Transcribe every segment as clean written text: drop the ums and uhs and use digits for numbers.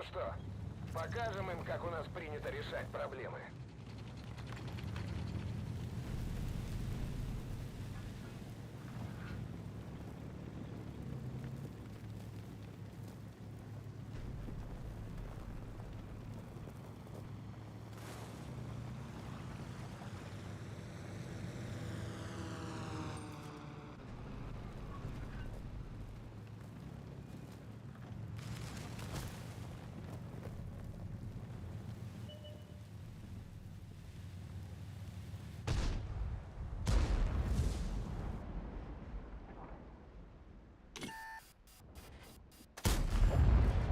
Ну что, покажем им, как у нас принято решать проблемы.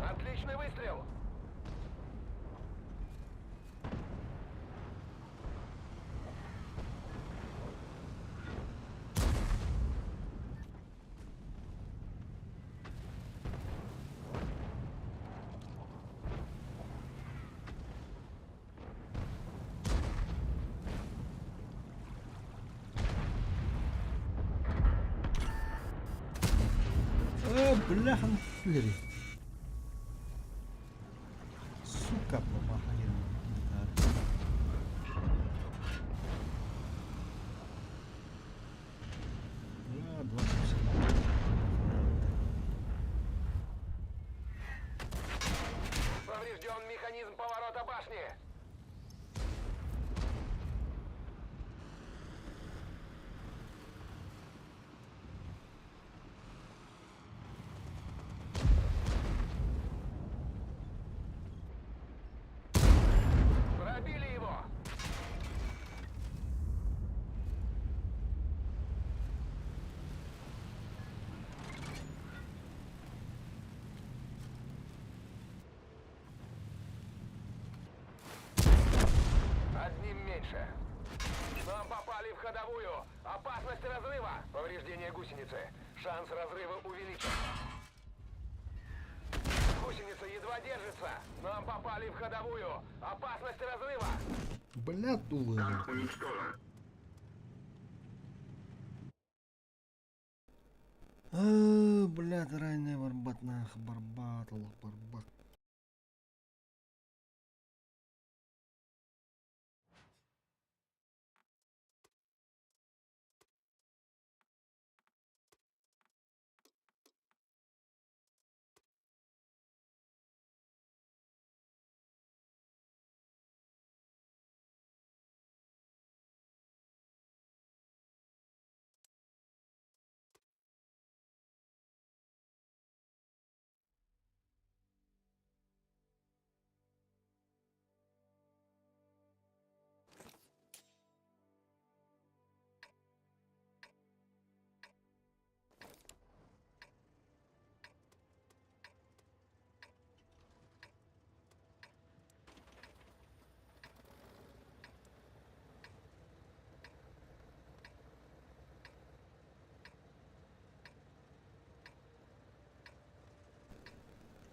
Отличный выстрел! Бляха, нахуй. Сука, помахали. Бля, 20. Поврежден механизм поворота башни! Пробили его! Одним меньше. Нам попали в ходовую. Опасность разрыва. Повреждение гусеницы. Шанс разрыва увеличен. Гусеница едва держится. Нам попали в ходовую. Опасность разрыва. Бля, тулы. Танк уничтожен. Бля, райная барбат, нах, барбат, лох, барбат.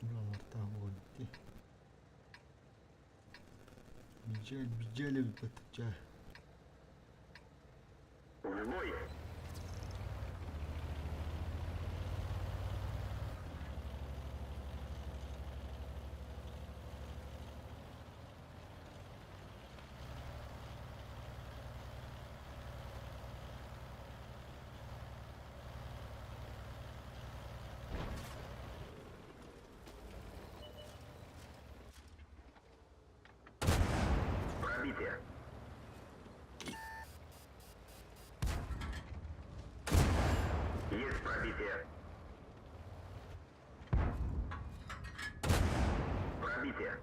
Buralarda oldu. Бежали поточа. В бой! Пробитие. Есть пробитие. Пробитие.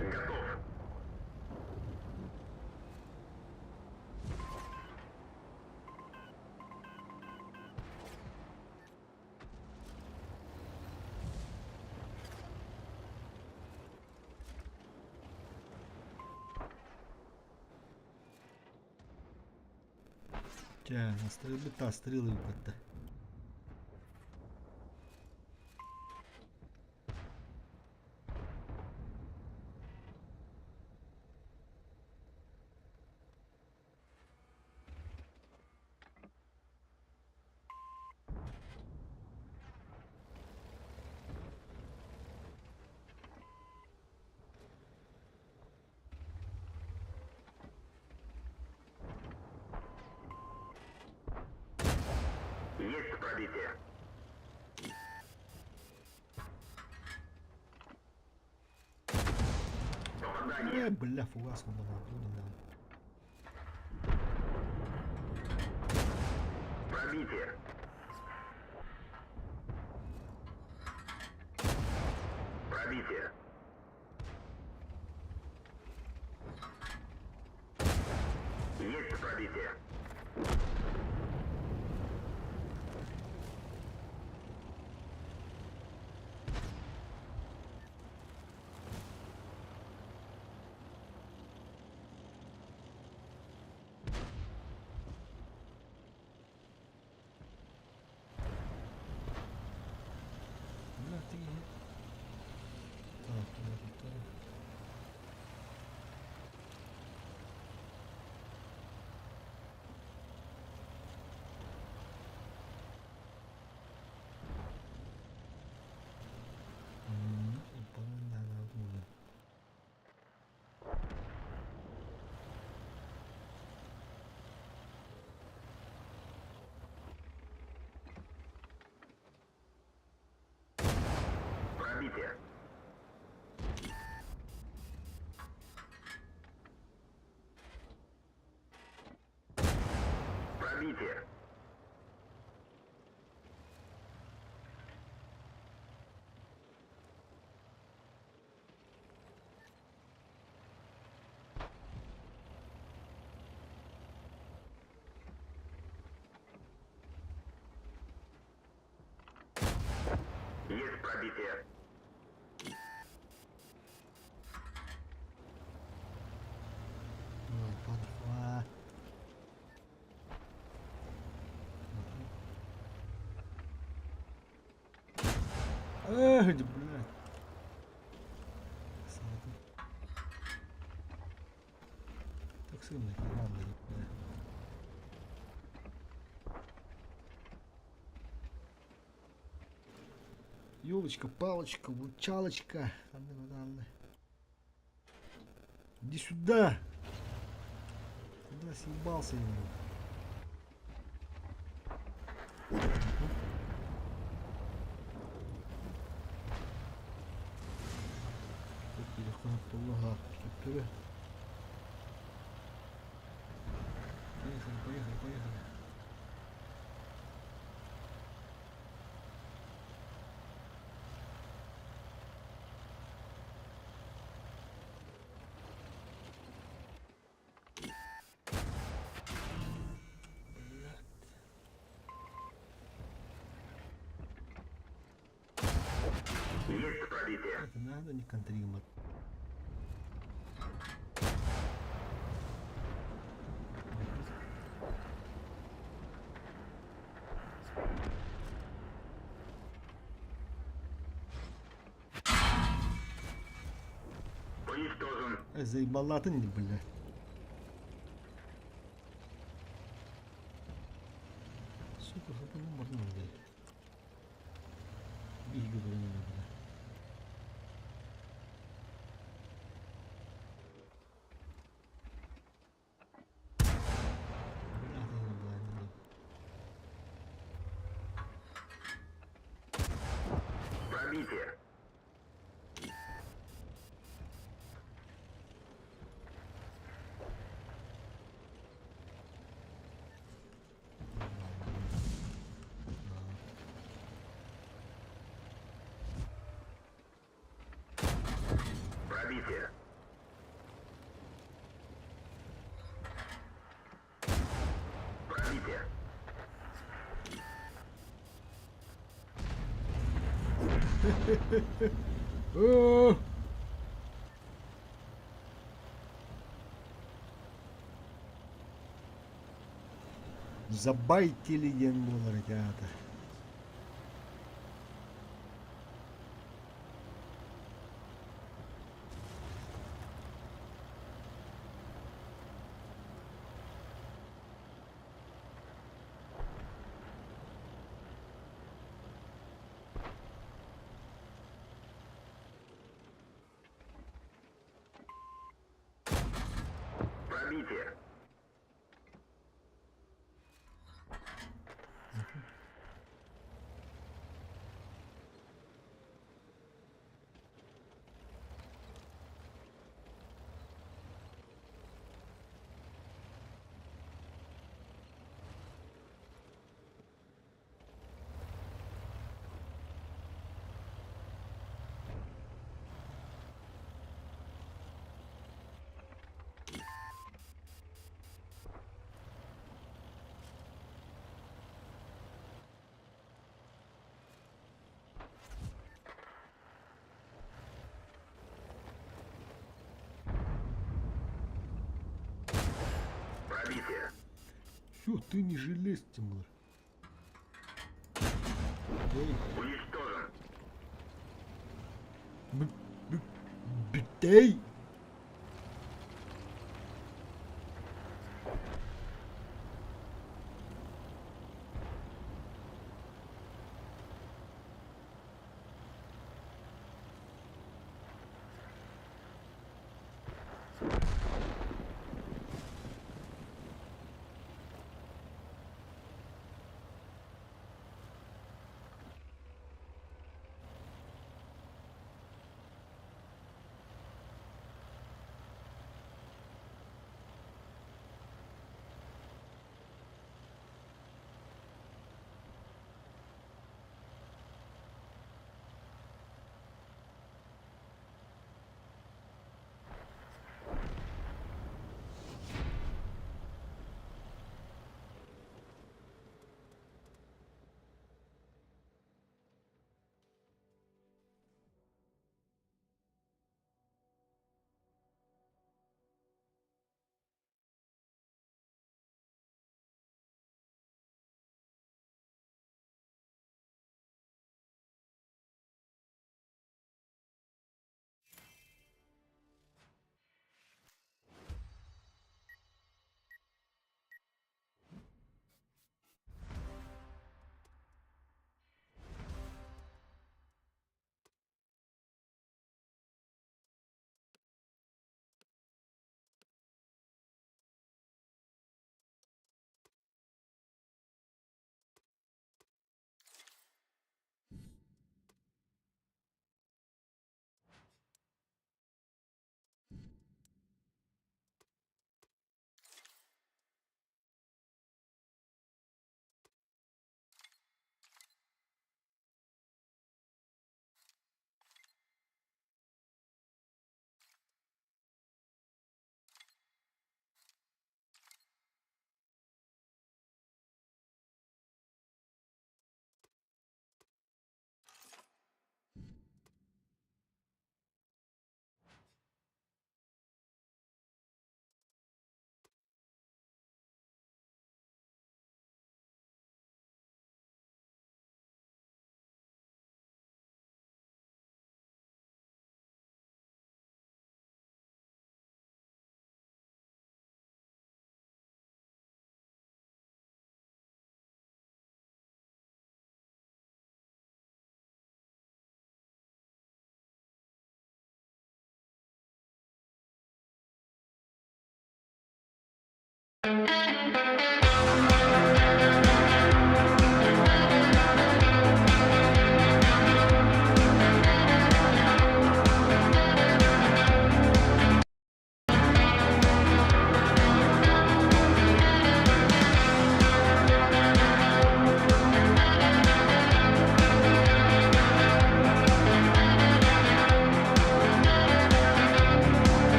Готов. Стрельба, стрелы выпадта. пробитие. Попадание. Бля, фугас он давал, не надо. Пробитие. Пробитие. Есть пробитие. Бля, ты... Так, это... Надо будет. Пробитие. Пробитие. Есть пробитие. Ну, подва. Эх, блядь. Так сильно команда, блядь. Ёлочка, палочка, выручалочка. Иди сюда. Куда съебался ему? Телефон полага. Поехали, поехали, поехали. Есть пробитие. Это надо не контримат. Уничтожен. Заебала ты, не, блядь. Сука, что ты можно, блядь. Бегу, блядь. Пробитие. Пробитие. Пробитие. О! Забайтили $1, ребята. Пробитие. Все, ты не желез, Тимур. Эй, Уничтожен. битей!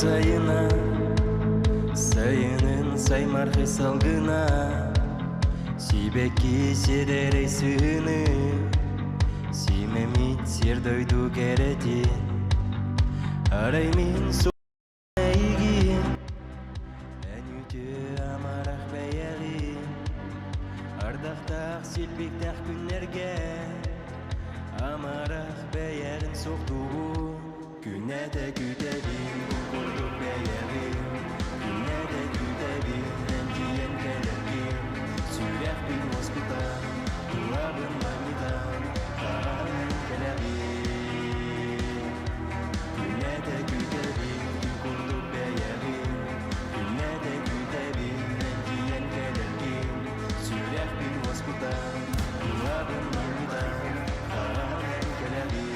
Sayına, sayının saymar salgına, Сибеки седерей сыны, Симемит сердойду керетин, Араймин суэгин, Әнүті амарақ бәйәғин, Ардақтақ селбектақ күннерге, Амарақ бәйәғин соқтуғу, Күнәді күтәбин, Құрдық бәйәғин, Күнәді күтәбин, Әндиен кәләргин, Сүйрәқ бин оспитан, Туабын маңидан, Қаранын кәләргин. Күнәді күтәбин, Құрдық бәйәғин, Күнәді күтәбин, Әндиен кәләргин, Сүйрәқ бин оспитан, Туабын маңидан, Қаранын кәләргин.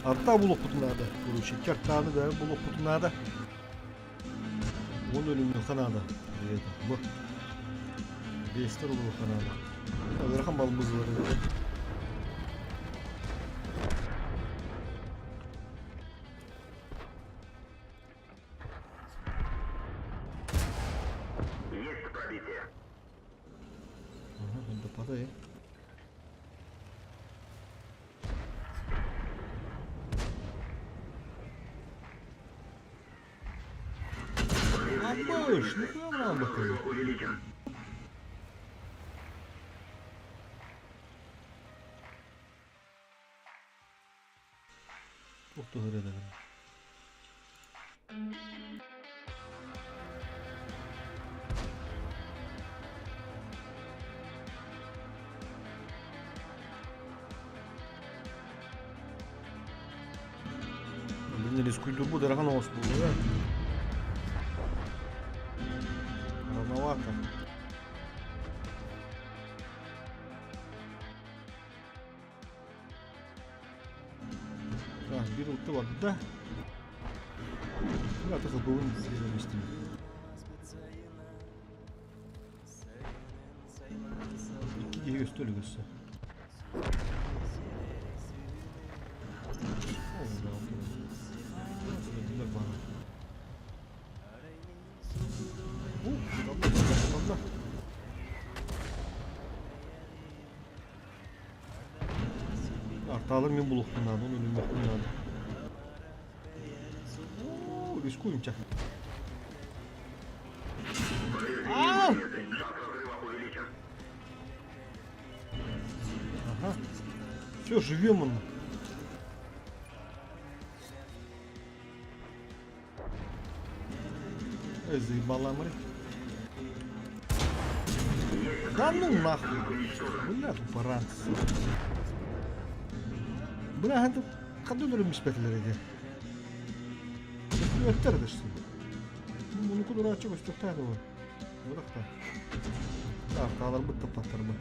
Hatta blok putunada. Короче, картаны да blok putunada. Он ölümlü kanada. Evet, bu. Bester olur kanada. Rakam balımız var. Есть пробитие. Ага, это падает. Абыш, ну куда нам bakayım? Увеличен. Çok da hır edelim. Блин, рискуй будет рановато было, да? Рановато. Так, беру то да. Я так был вместе. İki gösteriyor göster. Artı men bulup bunlardan ölüm yok bunlardan. Рискуем чак. Шанс разрыва увеличен. Ага. Все, живем он. Эй, заебала, мри. Да ну нахуй. Бля, тупоранцы. Бля, это ходу ölmüş betlere. Ötterdi işte. Bunu kadar açık üstteydi bu. Bırak da. Arkalar bıttı patlar mı?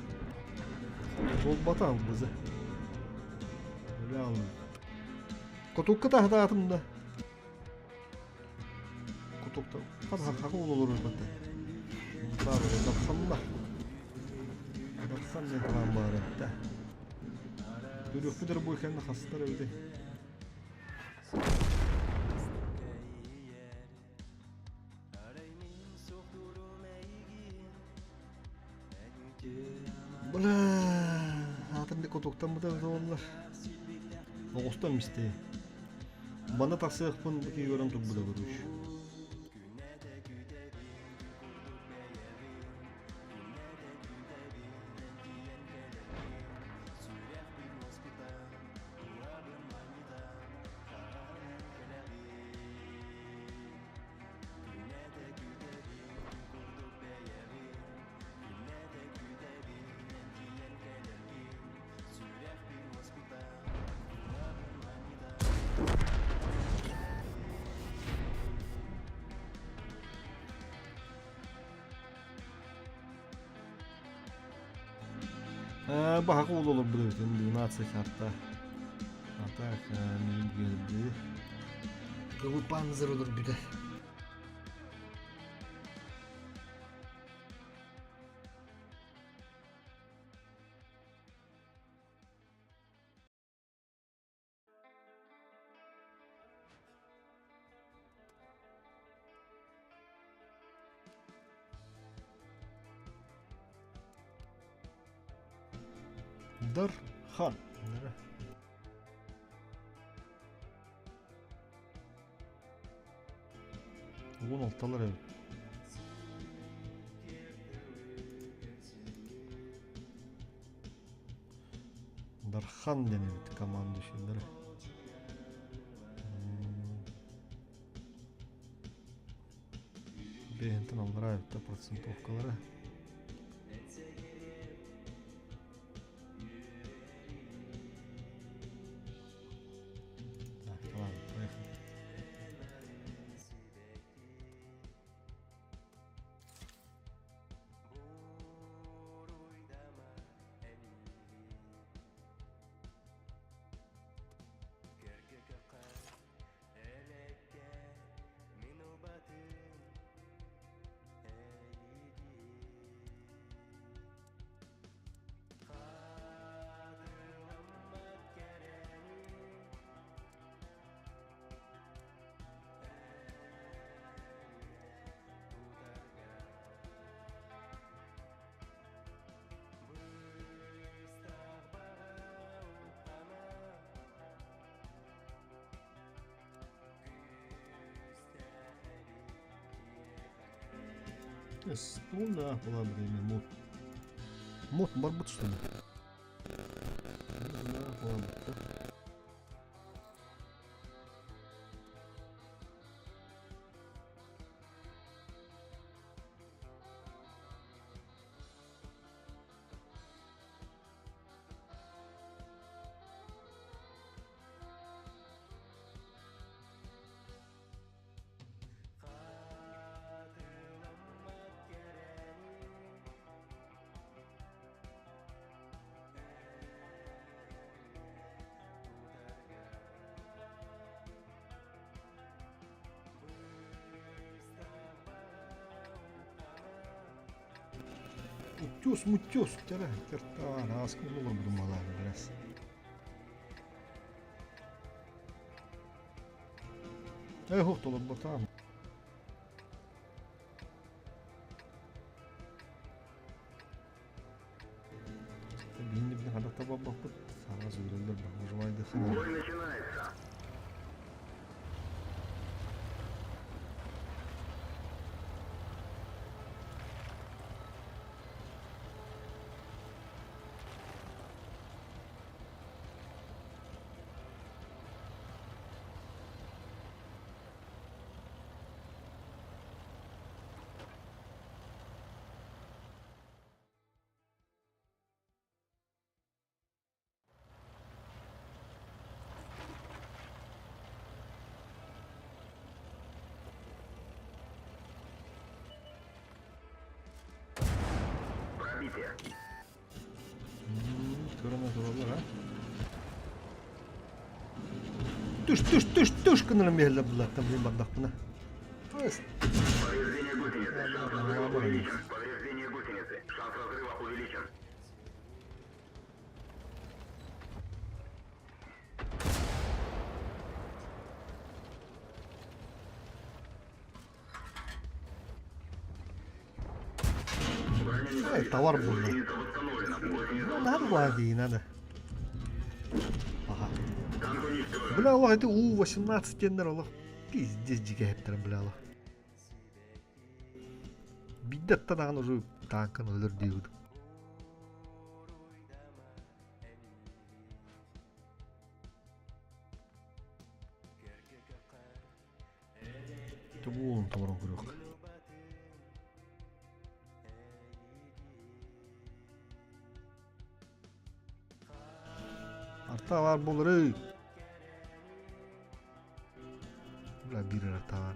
Sol batan bizi. Öyle alın. Kutuk kadar hayatımda. Kutukta. Hadi hakı olur elbette. Mutlaka böyle daksanla. Daksan ne falan bari de. Dürüp bilir bu ülkenin hastaları öyle. Bula, hatırlı kutuktan bu da onlar. Oğustan miste. Bana taksıyık pun ki yoran tuk bu da vuruş. Bak olur bu da şimdi nasıl hatta. Hatta benim geldi. Bu panzer olur bir de. Darhan. Nere? Bu noktalar evet. Darhan denildi komanda şeyleri. Beğentin alır ayıpta prosentovkaları. Stol da falan böyle mod. Mod var bu işte. Ne falan bu. Mutços. Kere. Kerta. Askın olur bu durumlar biraz. Hoht olur bu tamam. Bindi bir hada tabi bakıp sana söylerler bak. Hocaydı sana. Бой начинается. Пробитие. Köreme dururlar ha. Düş kınırım bir yerle bulattan bir bardak buna. Evet. Повреждение гусеницы. Шанс разрыва увеличен. Повреждение гусеницы. Шанс разрыва увеличен. Evet, var burada. Гусеница восстановлена. Гусеница Ne var değil hadi. Aha. танк уничтожен. Bla Allah hadi U-18 diyenler Allah. Pizdizcike hepten bla Allah. Biddet tanağın ucu tankın ölür diyordu. Bu tamam kuruk. Arta var bulur. Ulan bir arta var.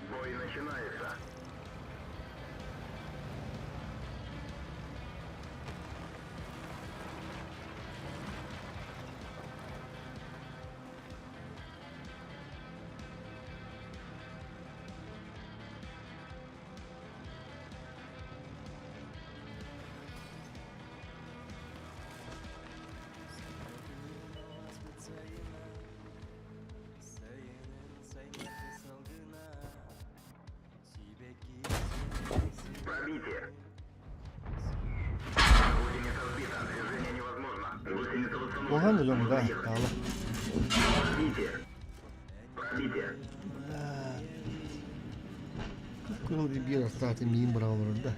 Бой начинается. Пробитие. Гусеница сбита. Движение невозможно. Гусеница восстановлена. Ohan hocam da dağlı. Пробитие. Пробитие. Kırıl bir arta zaten miyim bravo'ların da.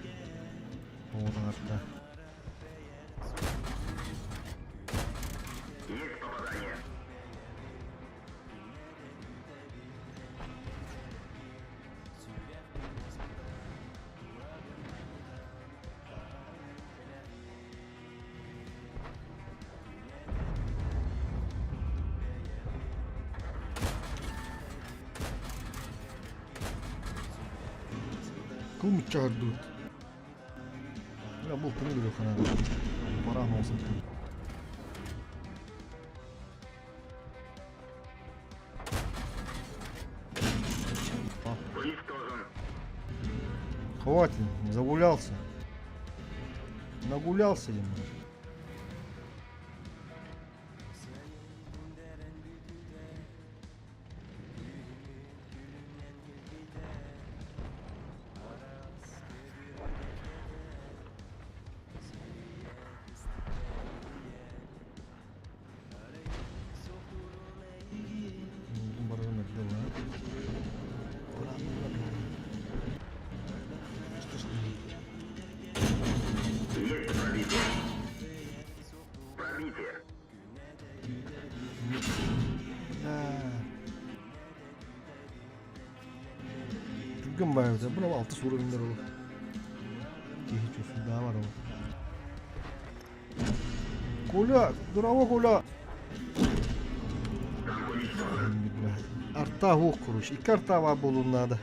Oradan hatta. Есть попадание. Кум çağırdı. Bıra bu pını duruyor kanada. Paran olsun. Уничтожен. Хватит, загулялся. Нагулялся я. Есть пробитие. Пробитие. Bugün bayağı güzel. Buna 6 soru binler olur. Hiç olsun daha var ama. Kola! Bravo kola! Arta huk kuruş. İki arta var bulunlarda.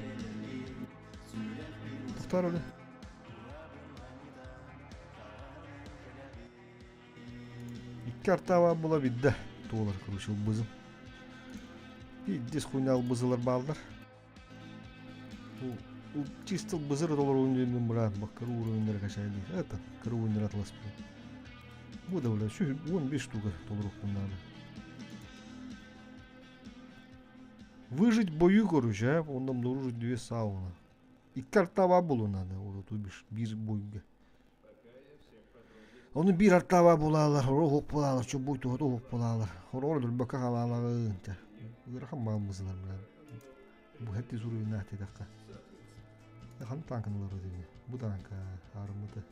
Tutar öyle. İki arta var bulabildi. Dolar kuruşu bizim. Bir disk oynalı bızılar bağlılar. Bu çistil bızır dolar oynuyorum bırak. Bak kırı oyunları kaçaydı. Evet, kırı oyunları atlas. Bu da öyle. Şu 15 dolar bunlarda. Выжить в бою, короче, а? Ondan doğru diyor sağ ona. İki kartta var bulunmadı. Orada bir boyga. Onu bir kartta var bularlar. Orada hop bularlar. Çok boyutu orada hop bularlar. Orada bakın halalar. Rakam bağımızlar. Bu hepsi zor oyunlar dakika. Hanım tankınlar orada değil mi? Bu tank harımıdı.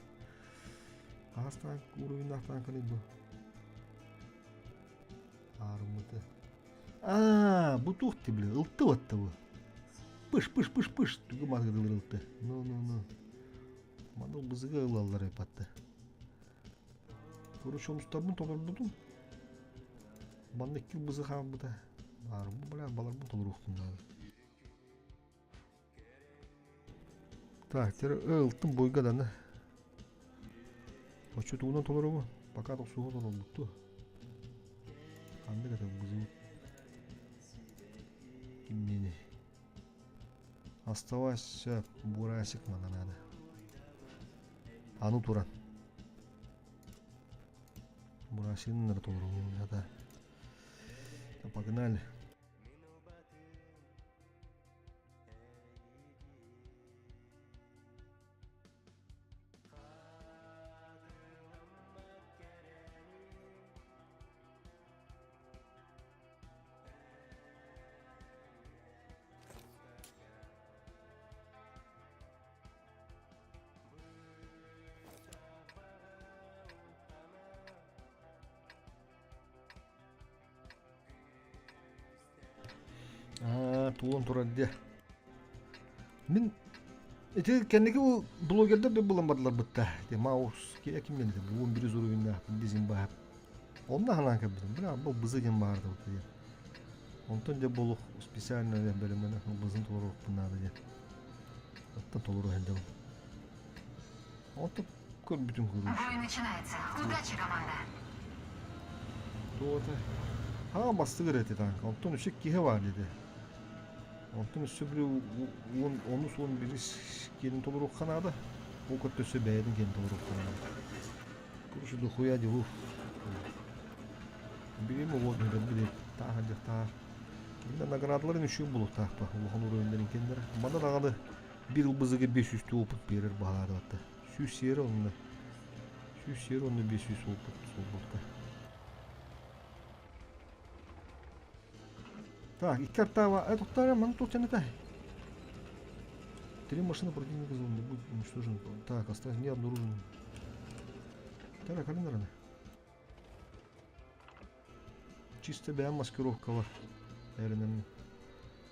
Az tank oyunlar tankını bu. Harımıdı. Bu tuhti bile. Iltı vattı bu. Pış. Tügü mazgıdılar ıltı. No. Bana bızıga ılallar hep attı. Sonra çoğumuzlar tolar buldum. Bana iki bızık ha bu da. Var bu bala balar bu tolar uhtun abi. Takdir'i ıltım boygadan da. Başka tuğundan tolar o. Bakadık suğa tolar buldu. Andı kadar bızık. Kimliğini. Оставайся, бурасик надо. А ну туран. Бурасин надо туру надо. Погнали. Tuğun turadiye. Min eti kendiki o blogerler de bulamadılar bitti. De mouse ki kim dedi bu bir zor oyunda bizim bahar. Ondan halan kabbizim. Bu bızıgın vardı bu diye. Ondan da bolu spesialne bölümüne bızın toluru bunlar diye. Hatta toluru hendem. Ondan kır bütün kuruş. Бой начинается. Удачи, команда. Doğru. Ha bastı gıreti tank. Ondan ışık kihe var dedi. Ondan üstü bir onu son bir gelin toluru kanada. O kötüsü beğendin gelin toluru kanada. Kuruşu da koya diyor. Birim o oldu bir de daha önce daha. Bundan nagradların üşüyor buluk tahta. Allah'ın oyunların kendileri. Bana da adı bir yıl gibi 500 oput verir baharda hatta. Süs yeri onunla. Süs yeri onunla 500 oput soğukta. Так, и карта, это вторая, man тут не дай. 3 машины противника зоны будет уничтожен. Так, осталось не обнаружен. Так, календары. Чисто бән маскировка var. Erinden.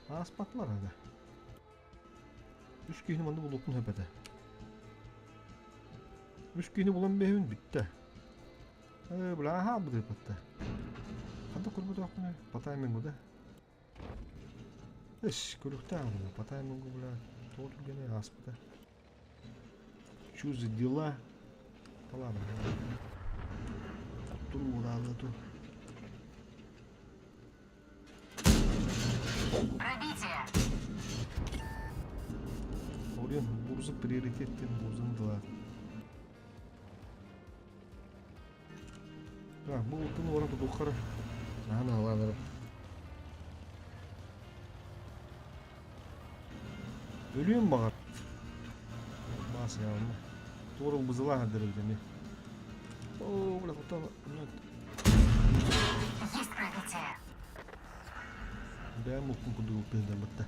Aspatlar hadi. 3 kişinin bandı bulutun hepede. 3 kişini bulan bir evin bitti. Bula ha bu da bitti. Hadi kurbu da yapma. Patayım burada. Eş, kırıkta aldı. Patayım burada. Тут гене аспта. Чузы дела. Falan. Tuttum buralı tu. Пробитие! Oraya burzu prioritetten buzundular. Ha, bu ultunu orada dokara. Ana alanırım. Ölüyor mu bakar? Bas ya onu. Doğru bızıla hadirim demi. Oo, bırak utama. Есть пробитие! Ben mutlu kudu upenda bitti.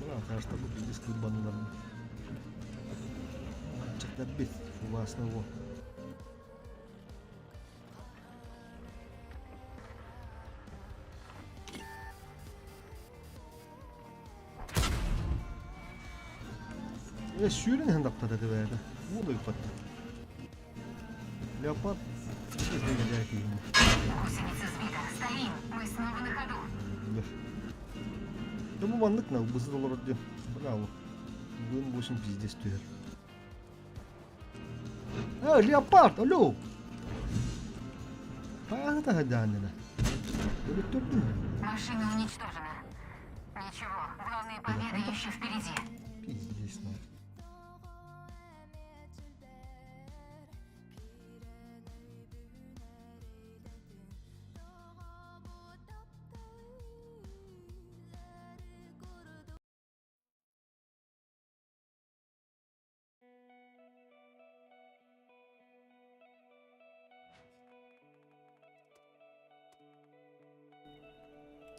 Bırak karşıda bu disk kurbanlarını. Çıktı bit. Şu vasına bu. Sürün hendakta dedi verdi. Bu da yukarıda. Leopard. Ne gelecek yine. Гусеница сбита. Стоим! Мы снова на ходу! Да bu manlık ne? Bızı dolar diyor. Bravo. Bugün boşun pizdes diyor. Ha Leopard. Alo. Bana da hadi annene. Böyle durdun mu? Машина уничтожена. Ничего, главная победа еще впереди. Pizdes ne?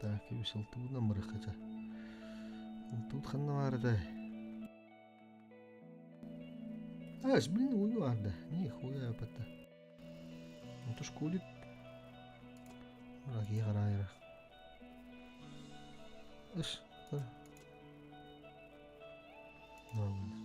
Так, и вышел тут на мрахача. Тут ханна vardı. Аж, блин, уй vardı. Нихуя yapıttı. Отуш кулит. Раги гарайра. Иш, кара. Нормально.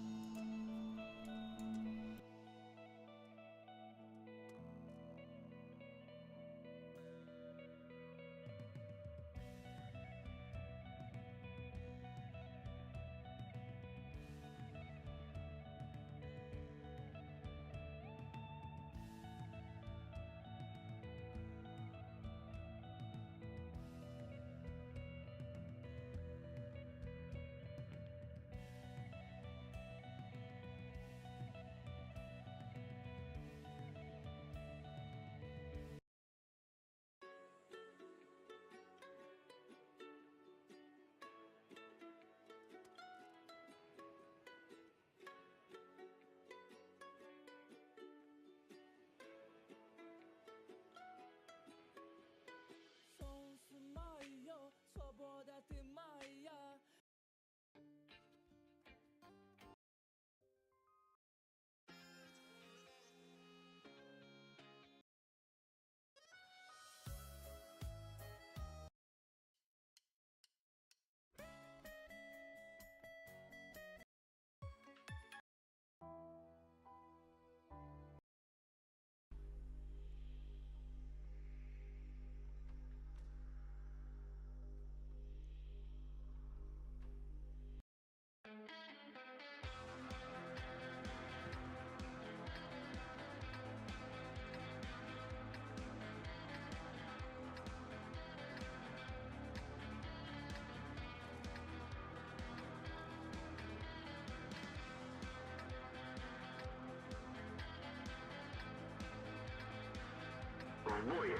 В бой!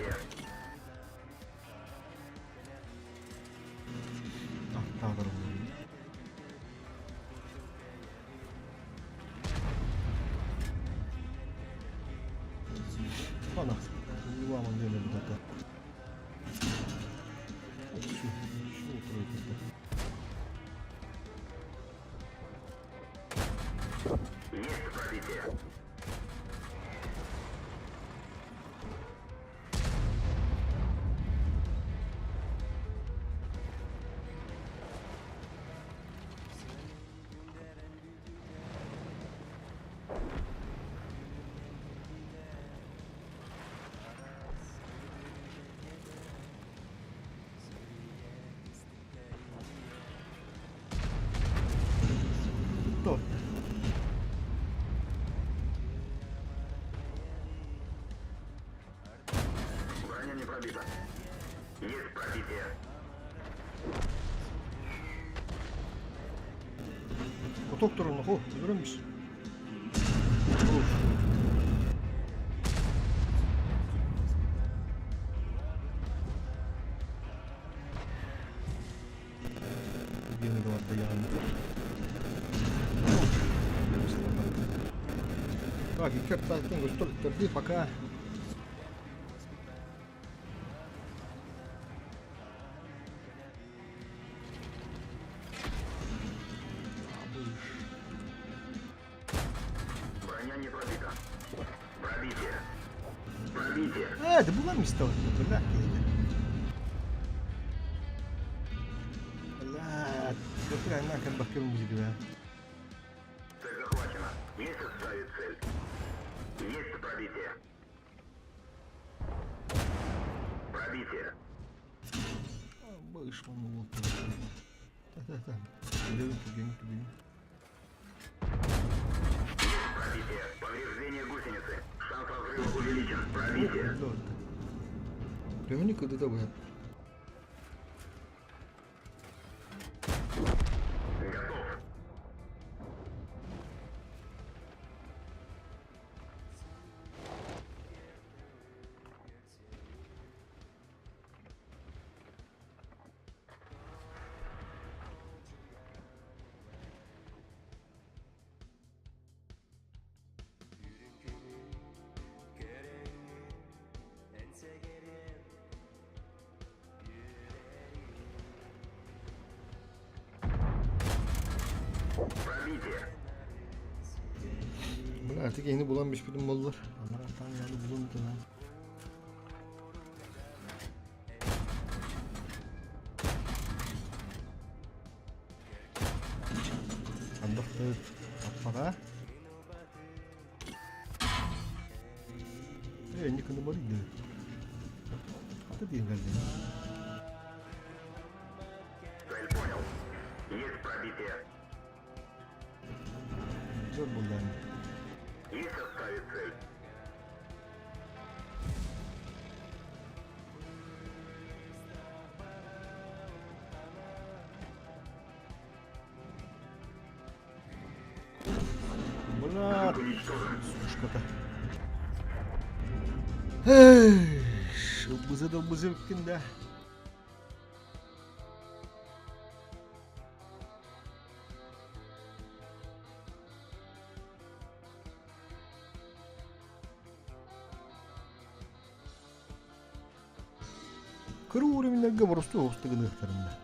Пробитие. Ah, tağları bulalım. Bana. Yuvamın böyle bir dakika. Şu oturuyor kızda. Есть пробитие. Dur. Броня не пробита. Есть пробитие. Otok durun. Oh, görür müsün? Of. Yeni de vardı yani. Так, и как-то торги пока. Броня не пробита. Пробитие. Пробитие. Да была места вот это, да? لا تطلع هناك البكر المجد. Цель захвачена. Есть оставить цель. Есть пробитие. Пробитие. Вышло, ну вот. Так. Тугин. Есть пробитие. Повреждение гусеницы. Шанс разрыва увеличен. Пробитие. Прямо никуда давай. Готов. Пробитие. Bunu artık yeni bulanmış bir mallar. Onlar atan yani bulundu lan. Anlattı. Para. Не кономарили. Это деньги. Цель понял. Есть пробитие. Зор bundan. Есть оставить цель. Buna Уничтожен. suşkata. Hey, şu bızı bitkinde. Kırı uğramından gabarostu hosta gıdıklarında.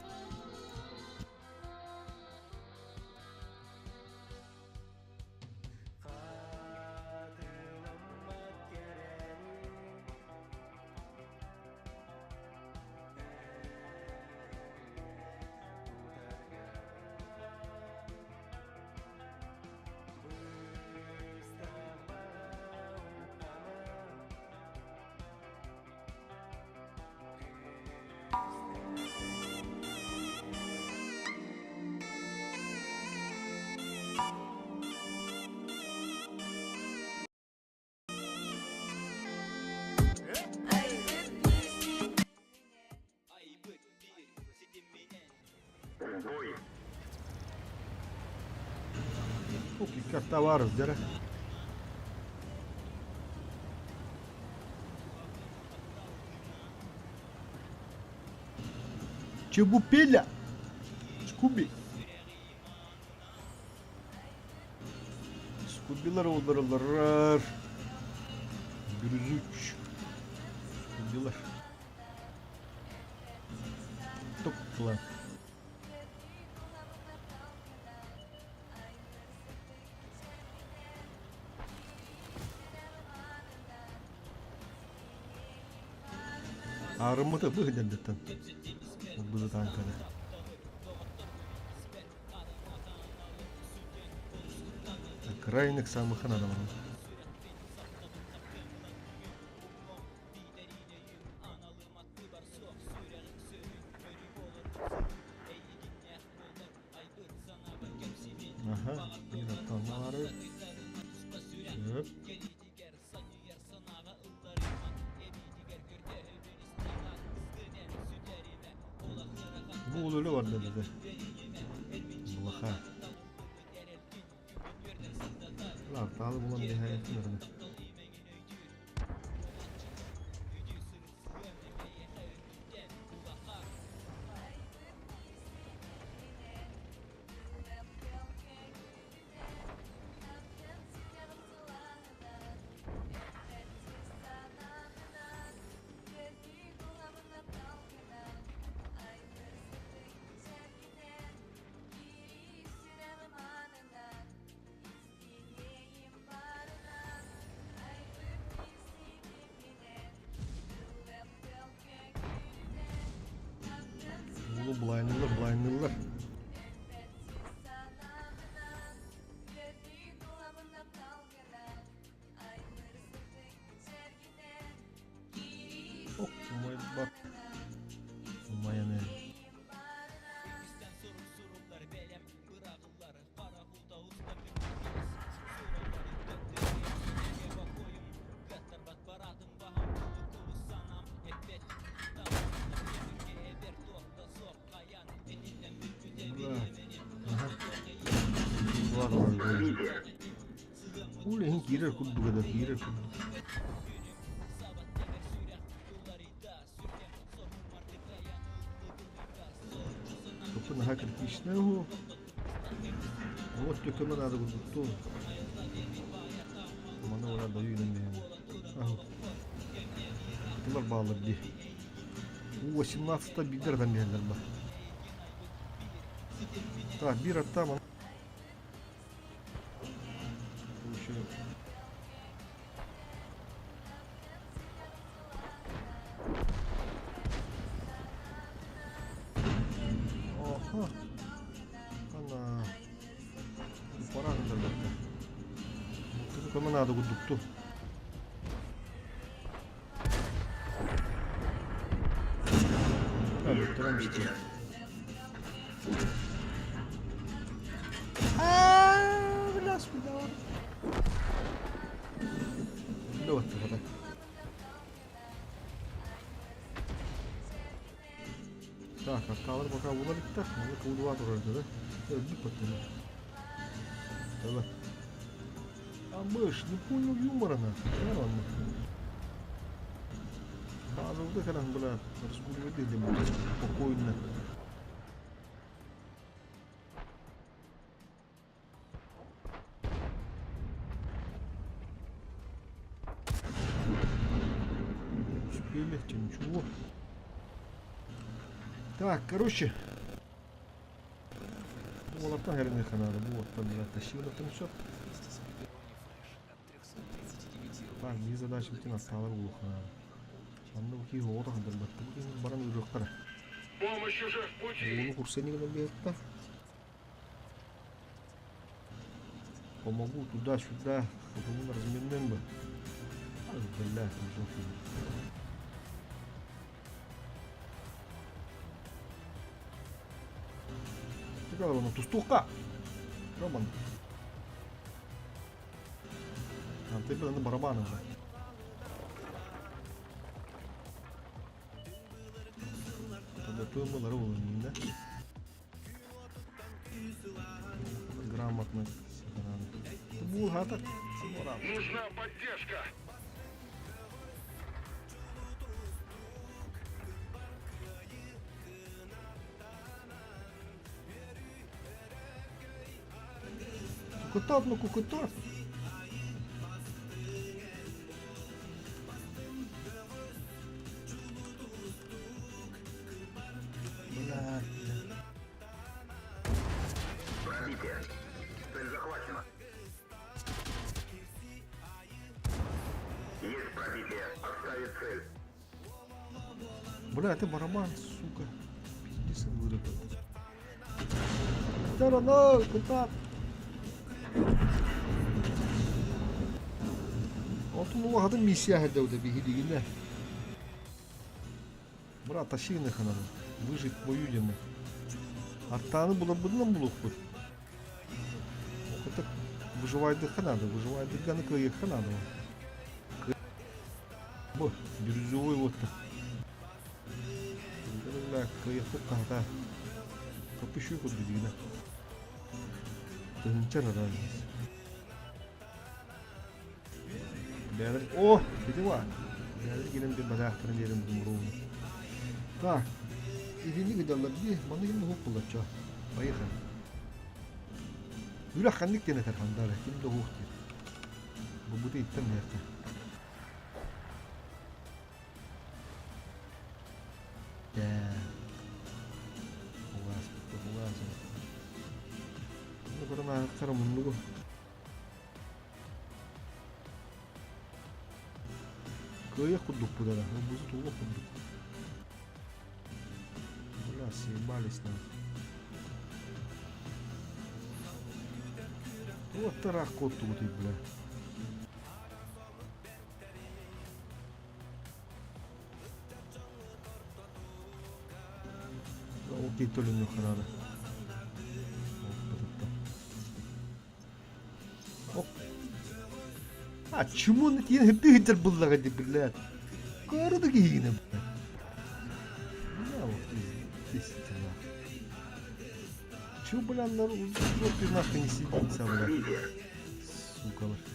В бой. Как-то varız dere. Чебупеля. Скуби. Скубилар олдырылар. Гүрүзүч. Скубилар. Топла. Арымыты быһыдандыттан. Бузы танканы. Крайник самых надо. Ага, yine tanrı. Hop. Bu öyle var dedi. Bulaha. Lan talı bulan bir hayatım var. Blindırlar. Oh, bak. Mayane. Ulan hiç girer kudu kadar girer kudu. Kapı ne hakikaten iş ne o? O tökeme daha da kudu. Bana orada yürüyorum yani. Bunlar bağlı bir. Bu 18'da bildirden geldiler bak. Так, bir hatta ama. Oha. Ana. Para kadar bak. Bu kama nada guduktu. Evet, tamam işte. Biraz bir daha. Ne oldu burada? Так, осталось пока выловить так, надо каудуатор это, да? Это потяну. Давай. А мышь, не понял юмора на. Ладно. Bazı da falan böyle разгуливать dedim. Спокойно. Успели, ничего. Так, короче. Вот там герных надо. Вот там я тащил там все. Так, не задача у тебя стала глухо. Anda bu kiyo oda kadar battı. Bugün bana uyruqlara. Помощь уже в пути. Bunu kurseni kadar bir yaptı. Помогу туда-сюда. Bunu разменным бы. Блядь, нужно фильм. Ты как он тустуха? Роман. А ты бы на барабанах. Готовы ровно, да? Грамотно. Это булгата. Нужна поддержка. Кукутат, ну кукутат. Блядь. Пробитие. Цель захвачена. Есть пробитие. Отставить цель. Бля, это барабан, сука. Пиздец, вырыв. Стороной, кукутат. Алтын уақыты миссия хәлдәуді бігедегіне. Брат, тащигіні қанады. Выжить бою демі. Арттаны бұдан бұлық бұд. Оқытып выживайды қанады. Выживайды ғаны көйек қанады. Бұ, бирюзовой отты. Көйек бұд қағыта. Көпіші құд бігедегіне. Тығынчар арамыз. Бәлір... О! Беті ва! Бәлір келем бен бадақтырын ерім бұдым ұруыны. Так. Едені кедалар бе, маны кемді хоқ бұлат жа. Байықын. Үрі қандық дені тарқандары. Кемді хоқ дед. Бұл бұты еттім яқта. Дә. Оғас бұқты, оғас. Бұны көрін ағықтары мұнды бұл. Көйе құддық бұдара, ол бұзы тұғы құддық. Бля, съебались нам. Вот тарах кот тут, бля. Окей, то ли не охрана. А чему на тебе бегать было ради, блядь? Кого такие, блядь? Да, вот здесь нахуй. Чего, блядь, на жопе нахуй не сидится, блядь? Сука, блядь.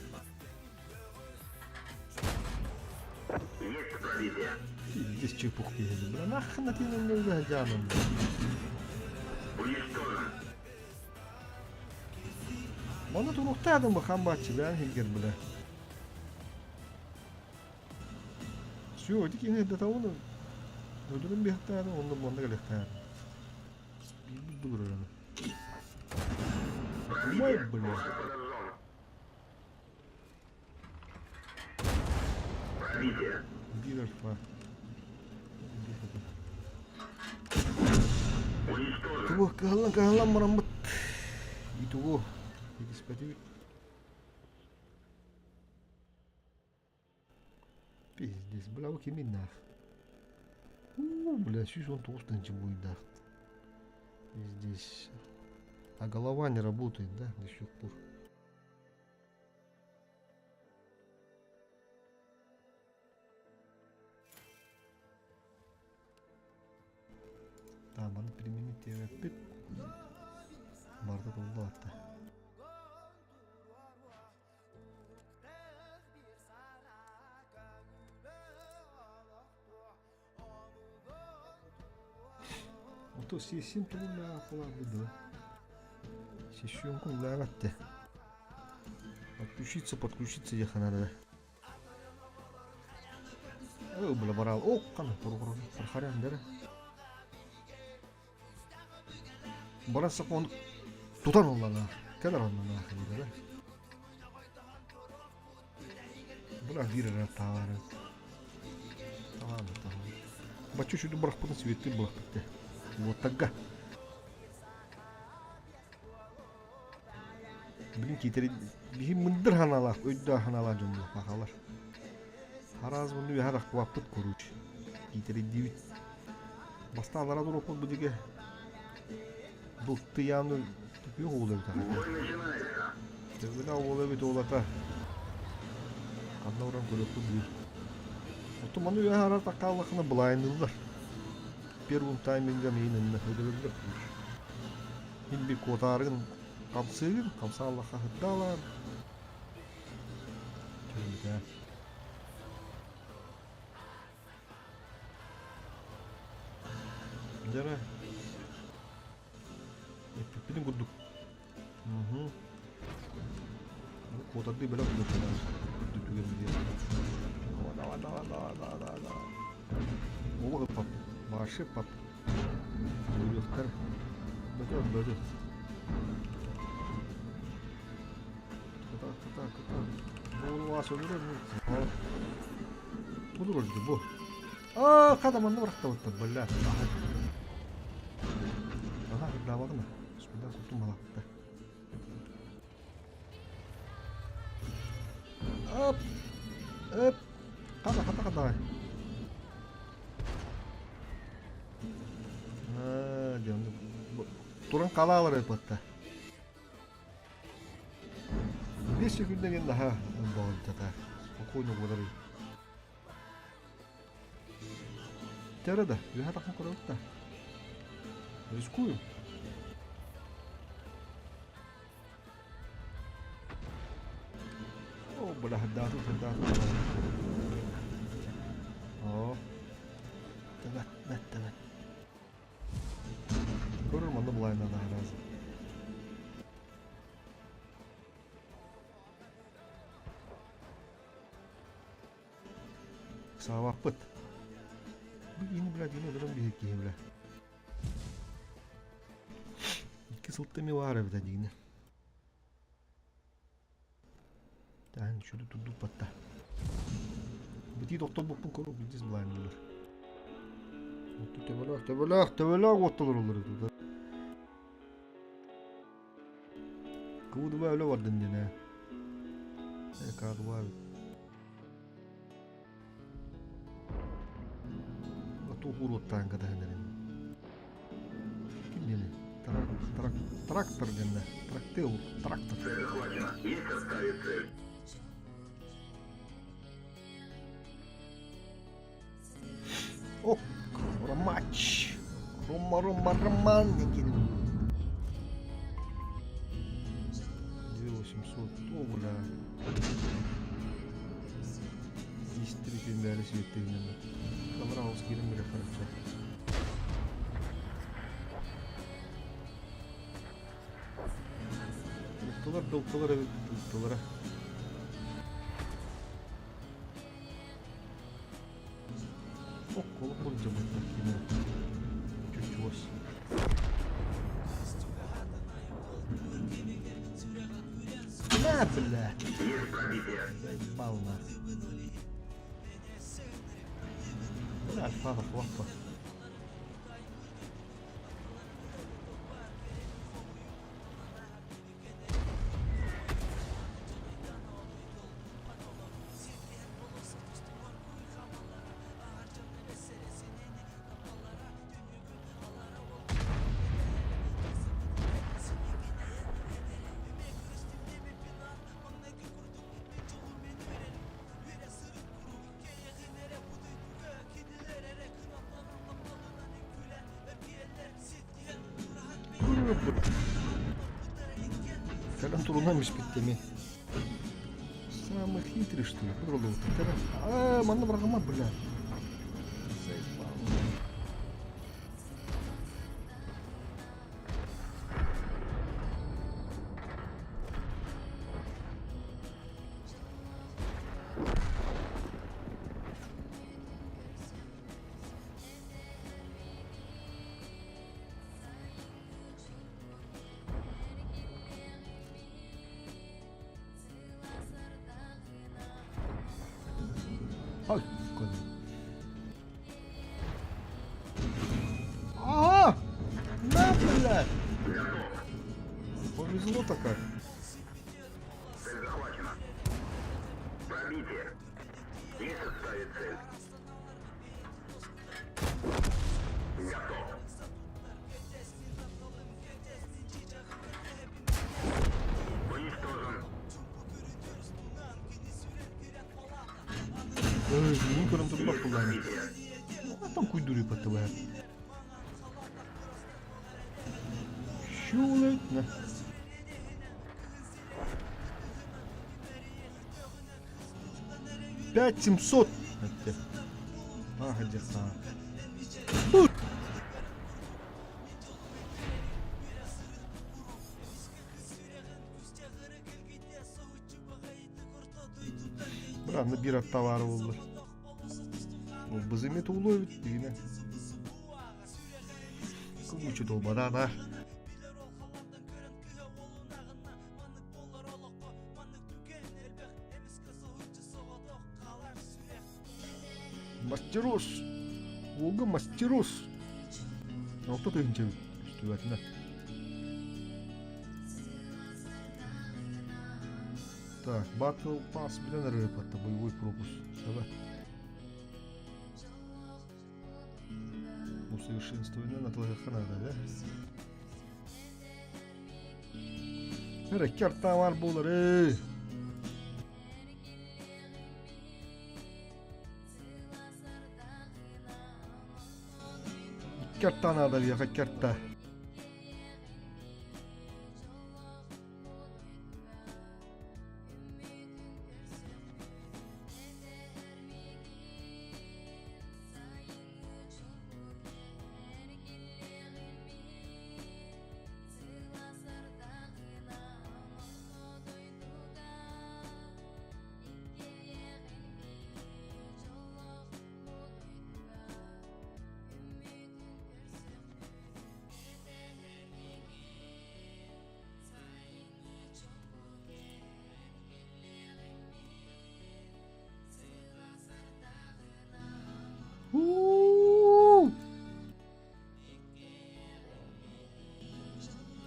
Есть пробитие. Здесь чепухи, блядь. Нахуй на тебе не гадяном, блядь. Уничтожен. Оны туруктадым бы хамбатчы, блядь, хилгер, блядь. Все, эти кино до того, ну, ödülün bir hafta onu bunda gelekler. Bir dur öyle. Vay bля. Пробитие. Bir alfa. Уничтожен. Tuh kehalang merembet. Itu gua. Ini seperti Пиздец, бля, вот именно. Бля, чуть он толстый будет, да. И здесь. А голова не работает, да, до сих пор. Там, он применить его пип. Марта толдатта. То сесим то на половину. Сесюнку давайте. Подключиться ехать надо. О, бля, барал. О, кана, прохарян, да? Баран сапон. Тутан олана. Кадар олана, да? Бля, вирера товары. Ладно, там. Бачу, что брах по цветы брах по. Вот тогда. Блин, китери мындыр ханалар, өйдө ханалар жумду бакалар. Хараз мунду яхар квапыт куруч. Китери дивит. Баста алара дурок бу деге. Бул тыяны тупио болду та. Бой начинается. Дегена болду бит олата. Кандай уран көрөп бу. Ото муну яхар такалыкны блайндылар. Первым таймингом инен өдөлөп. Химби котарын камсыгын, камсаллахка хытталар. Чөйдө. Жара. Эппидин гудук. fotoğrafı böyle bakıyorlar. Dütüyorum diye. Vada. Oğlum pap. Marşı pap. Yoktur. Böyle. Kıta. Bu var söylüyor mu? Bu da bu. Kadamanını bıraktı orada böyle. Aha, daha bakma. Bismillah kurtum balakta. Hop. Kada. Diyorum. Turun kalalar hep hatta. Bir şekilde gene daha bağlı tata. O koyunu kadar. Terada, bir harakın kuralım da. Рискую. О, бля, да. О. Evet. Görürüm onu bulayım daha lazım. Sağ vakit. Bu yeni ödülüm bir hikaye bile. İki sılttı var evde yine. Yani şöyle tuttu patta. Bir doktor bakın koru bildiz bulayım olur. Tevelak otlar olur. Kudu böyle var dindine. Kağıdı var. Tuhur ottan kadar henderin. Kim dini? Трактор дende. Трактор. Цель захвачена. Есть оставить цель. О, матч. Роман некий. 2800. О, бля. Здесь 3 пиндали светильными. Камера ускорим референса. Доллара. О, колу пользу будет такими. Чуть-чуть. На, бля. Есть пробитие. Заебал нас. Бля, альфа, плохо. Когда турунамиш биттеми. Самый хитрый, что ли? Попробовал. Мана брагама, бля. Заебал. Ай, коля. Ага! На, блядь! Повезло-то как. Цель захвачена. Пробитие. Есть оставить цель. Готов. Уничтожен. Bunun kırıntı bak kullanıyor. Tam kuyduruyor patı be. Şöyle ne? Пять 700. Hadi sana. Anda bir hatta var oldu. O bizim et oluyor bitti yine. Kumuçu dolmadan ha. Мастерос. Ого, мастерос. А вот кто-то инчевит. Üstüvetine. Так, Battle Pass bilen рыпата, боевой пропуск. Давай. Усовершенствование на твоих надо, да? Harekat var bunları. Harekattan ada ya harekatta.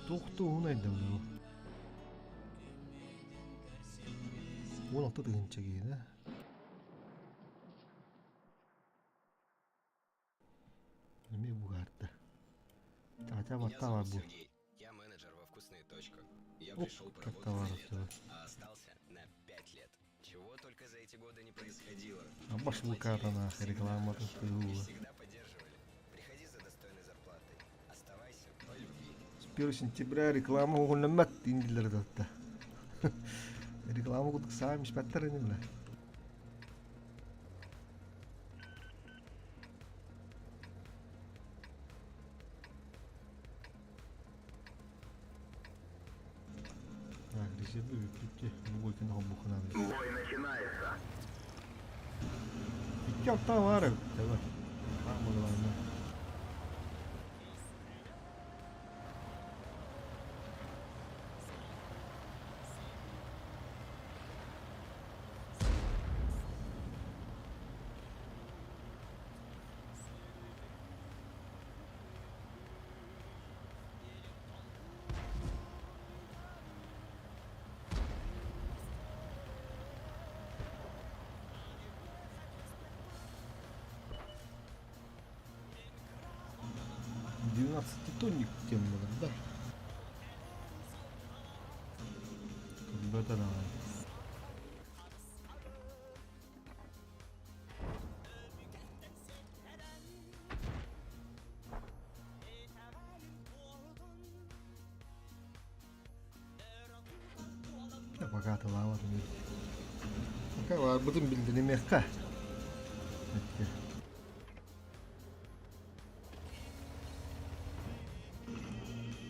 Tohtuğu neydi bu? 16 tığınca giydi. Ne bu kartta? Хотя вот там был. Я менеджер во «Вкусные. Я Оп, пришел как поработать товаров лето, тебе. а остался на 5 лет. Чего только за эти годы не происходило. А башлыка-то нахуй реклама тут Мы была. всегда поддерживали. Приходи за достойной зарплатой. Оставайся по любви. С 1 сентября реклама оğunlamat indiler hatta. Reklama kuduk sağmış battar enimle. Так, резервы выключите. Бойки на хоббуху надо. Бой начинается. İki hafta var evet. Tamam. Tamam lan. Тонник тем надо, да? Как бы это надо. Пока ты лава тут. Пока var bütün bildiğini mekka.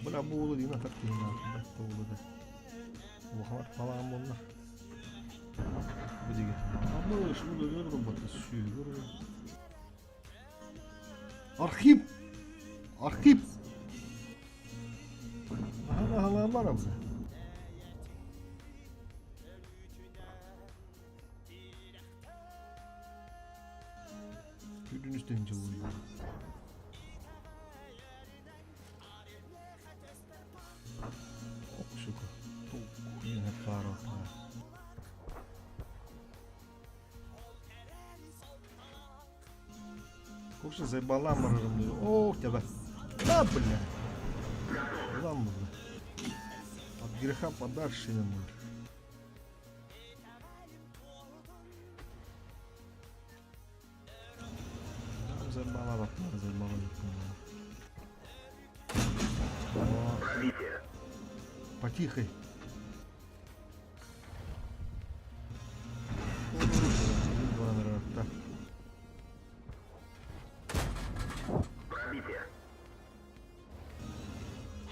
Buna buğulu değil mi? Taktiğin altında buğulu da. Muhammad falan bunlar. Bu değil. Ama şunu da gördüm bak suyu görüyor. Arşiv. Arşiv. Hala var abla. Güdün üstünce oluyor. Кушай, заебала мороженое. Ох, тебя. Да, бля. Ладно, бля. От греха подальше не надо. Заебала, заебала. Потихой.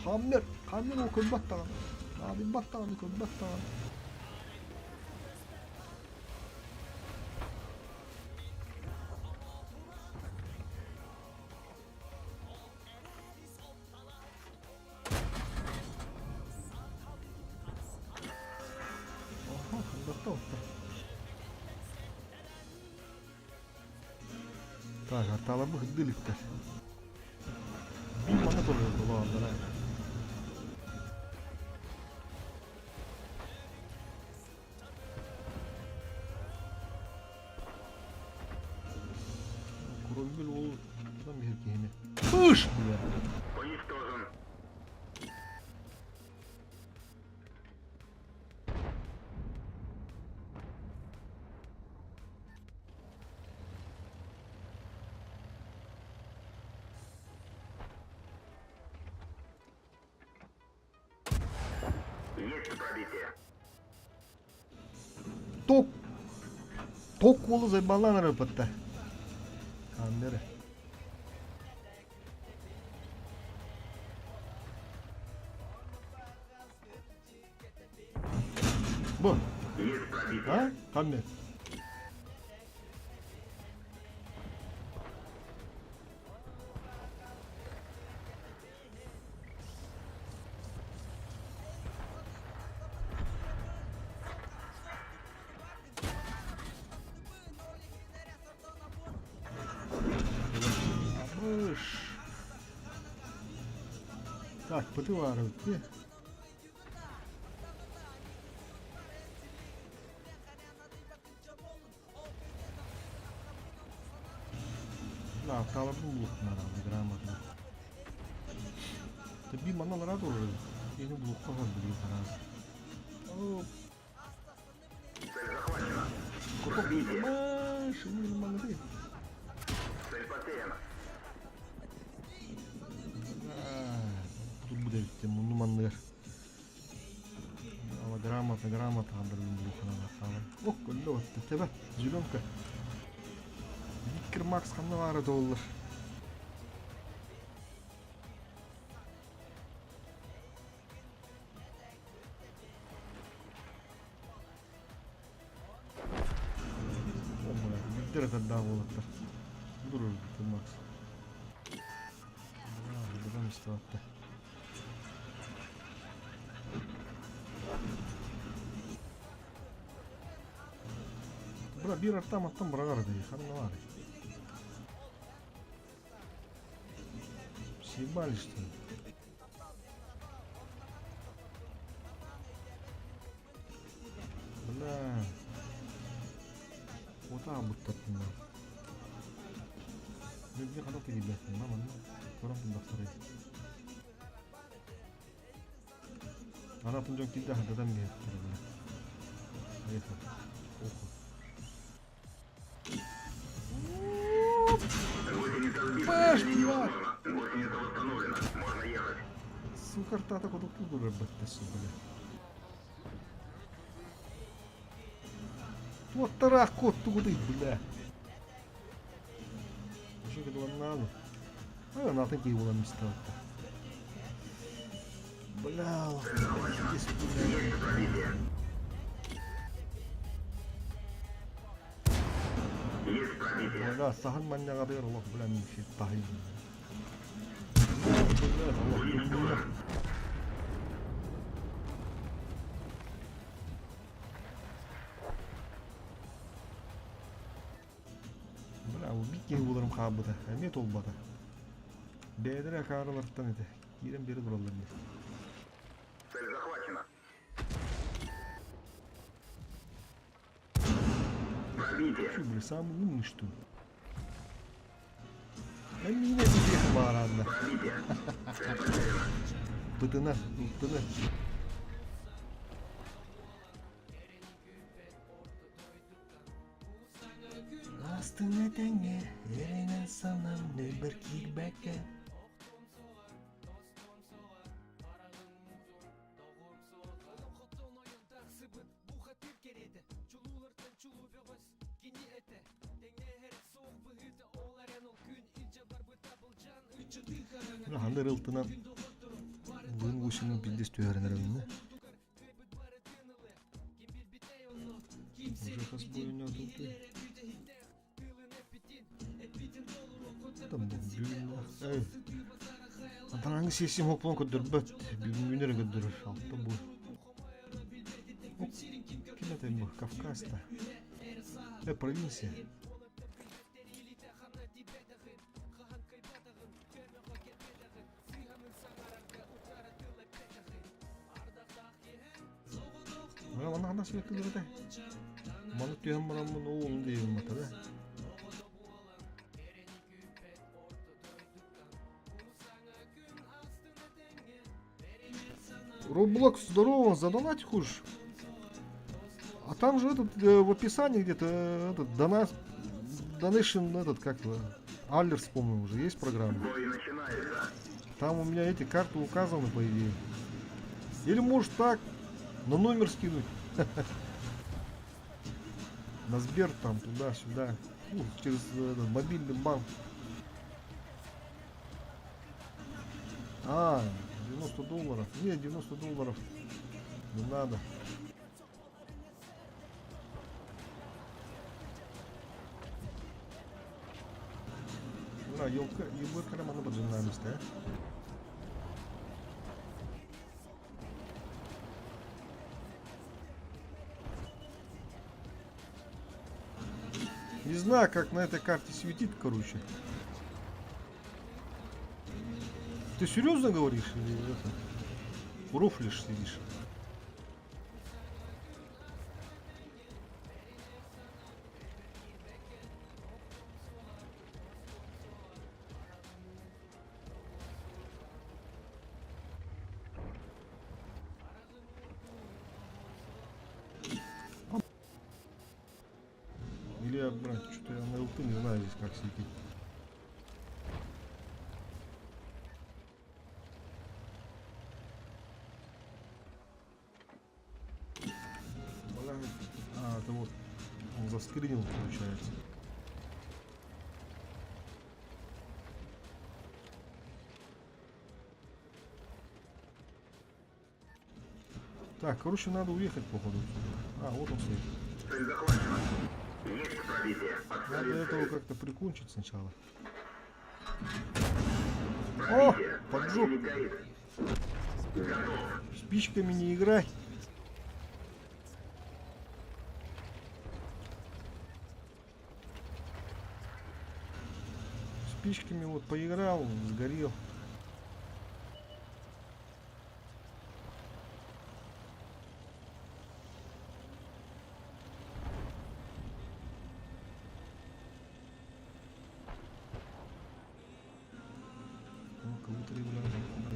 Hamlet, Hamlet okul battan. Abi battan okul battan. Hatta hatta. Так, hatalar bu hıddılıklar. Bir mana doluyor dolu onlara. Kurulbil ol. Buradan bir erkeğini. Pış! Diye. Уничтожен. Есть пробитие. Tok. Tok kolu zayıflanlar öpütte. Kanları. Bu. Есть пробитие. Ha? Kanlı. Yapmış. Tak pıtı var öptü. Lah, hatalar bu bulutlar abi, gramadlar. Bir manalara doğru. Yeni bulutlar var biliyor herhalde. Oh. Цель захвачена. Kopuk. Aaa, şimdi manı değil. Цель потеряна. Dur bu da bitti, bunu manlılar. Ama gramata kaldırdım bulutuna hatalar. Oh, öyle oldu. Tebe, zülümka. Виктор Макс kanlı var da olur. Bir de daha olur. Durur Виктор Max. Buradan işte hatta. Bura bir attan bura vardı. Kanlı var. Съебали что ли? Бля. Вот так вот так надо. Где когда ты видишь? Мама, ну, кором ты дохтарай. Она там жон килде хададам гейт. Поехали. Оху. Гусеница сбита. Паш, Движение блядь! невозможно. Гусеница восстановлена. Можно ехать. Сука, рта так вот тут работать, бля. Вот тарах кот тугуды, бля. Что это было надо? А, на такие было места-то. Бля, здесь, бля. Есть пробитие. Есть пробитие. Бля, сахан манья гадыр, лох, бля, миши, тахи. Бля, bu bir kere bulurum kabıda. Net olmadı. B'de kararlardan edi. Yerin biri duralım. Цель захвачена. Пробитие. Şu bir sağ mı что? Ben yine bir şey bağıranda. Пробитие. Цель потеряна. Bıdına. Астына тәңе, еренен санам, нөбір килбәккә. Хандар ылтынан буын көшінің билдес түйәрінер өйіне. Уже қас бойына тұлты. Там бұл әй. Антанаңы сесім оқпылан көдір бәт. Бүгін өнері көдір. Алты бұл. Кені это Кавказ-то. Провинция. Ана анасы өткізді де. Маны түйен мұрамын оғылын дейін мата да. Roblox, здорово, задонать хуже. А там же этот в описании где-то этот Donation, этот как-то Аллерс, по-моему, уже есть программа. Бой начинается. Там у меня эти карты указаны, по идее. Или может так, на номер скинуть. На Сбер там, туда-сюда. Ну, через мобильный банк. А, $90. Не, $90 не надо. Елка, ебой карманы поджимаемость, да? Не знаю, как на этой карте светит, короче. Ты серьезно говоришь или это? Рофлишь сидишь? Или я, брат, что-то я на ЛТ не знаю здесь как светить. А, это вот он заскринил, получается. Так, короче, надо уехать, походу. А, вот он стоит. Цель захвачена. Есть пробитие. Надо этого как-то прикончить сначала. О, поджог. Спичками не играй. Спичками вот поиграл, сгорел.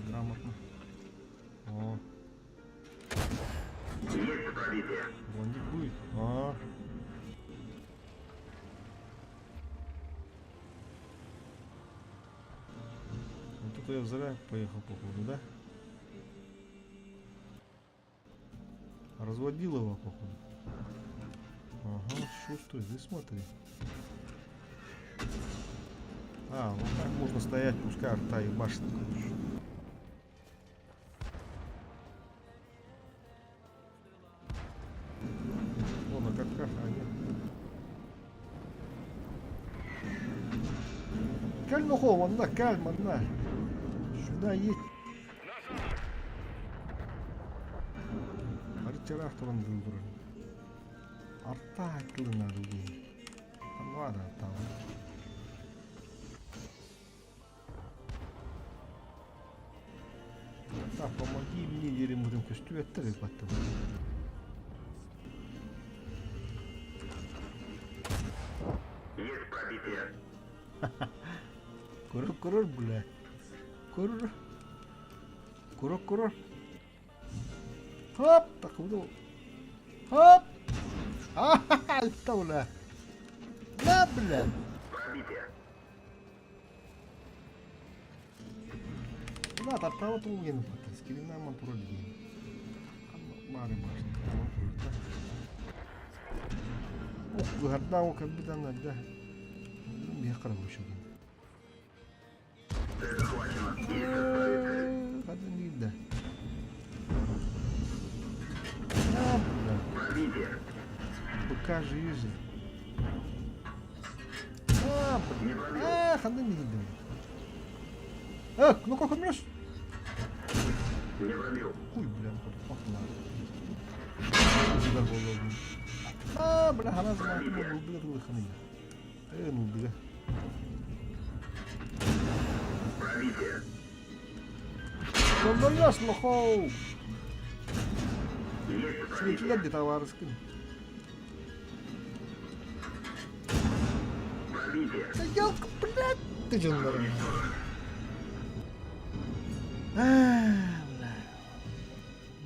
Грамотно. О. Есть пробитие. Блондик будет. А. Вот это я зря поехал, походу, да? Разводил его, походу. Ага, шустрый, ты смотри. А, вот так можно стоять, пускай арта и башит, короче. О, на катках, а нет. Кальма вон, да, кальма, да. Сюда едь. Арчарах туран был. Арта кылына дуги. Там var арта. Так, помоги мне, Еремурин, костюм, я тебе потом. Есть пробитие. Курор, бля. Курор. Хоп, так вот. Хоп. Ха-ха-ха, это, бля. Да, бля. Пробитие. Да, тарта вот у меня нападает. Скирина мантуролин. Мары башни. Ох, гадал, как бы да, да. Я короче. Цель захвачена. Надо не да. Пробитие. Покажи же. А, блин. Ах, она не видно. Ну как умрешь? Не пробил. Хуй, бля, похуй. Удар голову. bela hanas mati mo nulbiga tuh khaniya. Nulbiga. Пробитие. Kontrolnya loho. Есть Sedikit ditawariskan. пробитие. Sayang keberat tuh jumlah.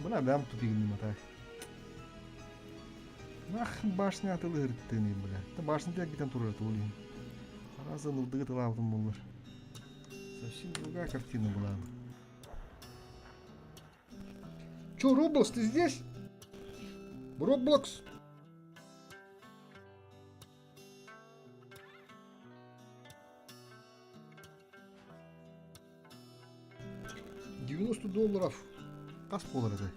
Buna adam tutuyor mata. Nah, başına atılı hırttığını bile. Ta başını tek giden turur atılıyım. Arazı nıldığı tılağıdım bunlar. Совсем другая картина была. Чё, Роблокс, ты здесь? Роблокс! $90. Kas болар еді?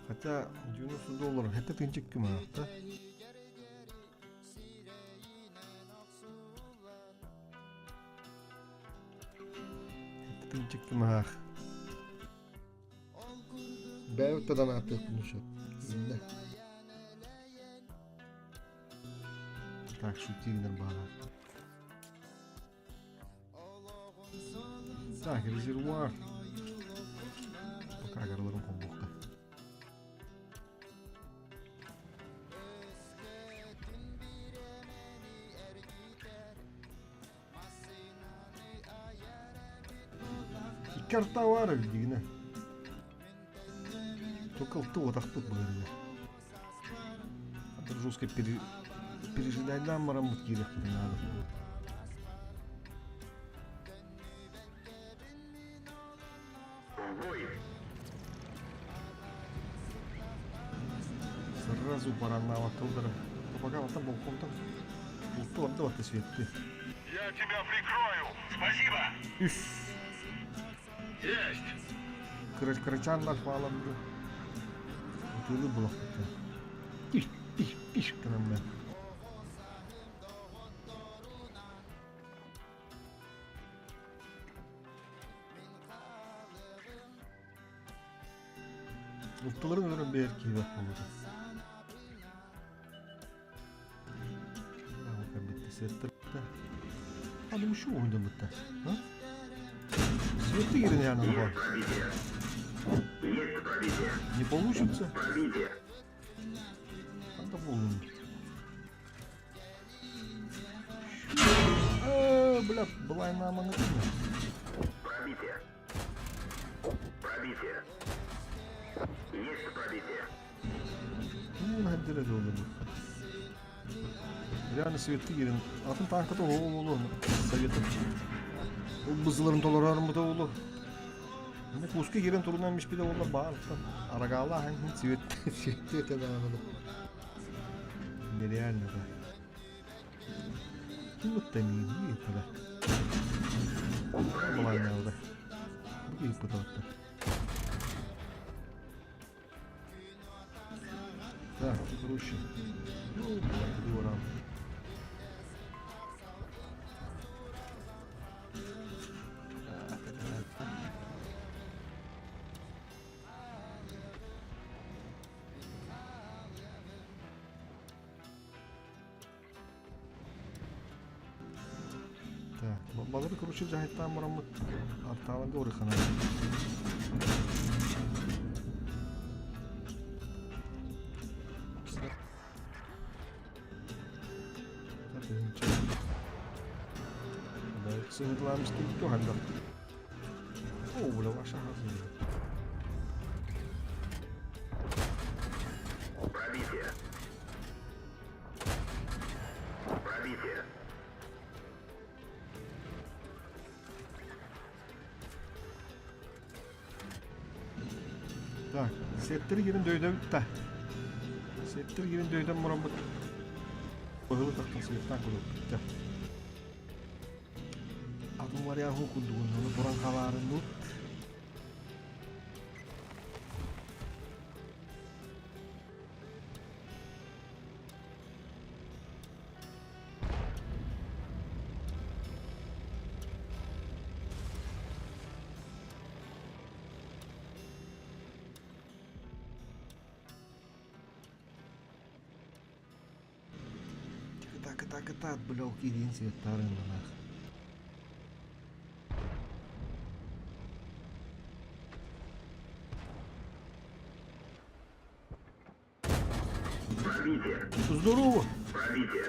Хотя $90 это тынчик кім ақ та? Это тынчик кім ақ? Бәуіттадан аты күніші. Так, шутильный бала. Так, резервуар. Пока горлором комбухта. И карта вара видно. Только в то так тут было. Это жесткое пережидайдан марамут керек gibi надо. В бой. Сразу баранного толдера. Пока вот там был контакт. Вот то ты свет ты. Я тебя прикрою. Спасибо. Есть. Крычанlar falan bro. Ötülü blok bitti. Piş kanım ben. Ustaların ölürüm bir erkeği bak oldu. Bakın bitti settir bitti. Hadi şu oyunda bitti. Ha? Светы girin yani bak. Пробитие. Есть пробитие. Не получится. Пробитие. Надо булun. Бля, была и на магазине. Пробитие. Пробитие. Есть пробитие. Ну, hadi de olur. Yani Svetli girin. Atın tankı da olur. Sovet'in. O bızıların tolar mı da olur. Bu kuska girin turundanmış bir de olur bağırıktan. Aragalı hangi Svetli öteden anladım. Nereye anladı? Muhtemelen iyi para. Olay ne oldu? Bu iyi para attı. Так, проще. Ну, дура. Так, балары короче жайттан мұрамыт арталанды орықана. Sığırlarmış değil ki halde. Oo, bile başa hazır. Пробитие. Пробитие. Так, setleri girin döyde bitti. Setleri girin döyden muramut. Bahılı taktan setten kurup bitti. Adım var ya hukuduğun onu buran kavarın nut. Так это отблял кирин светарын нах. Пробитие. Здорово! Пробитие.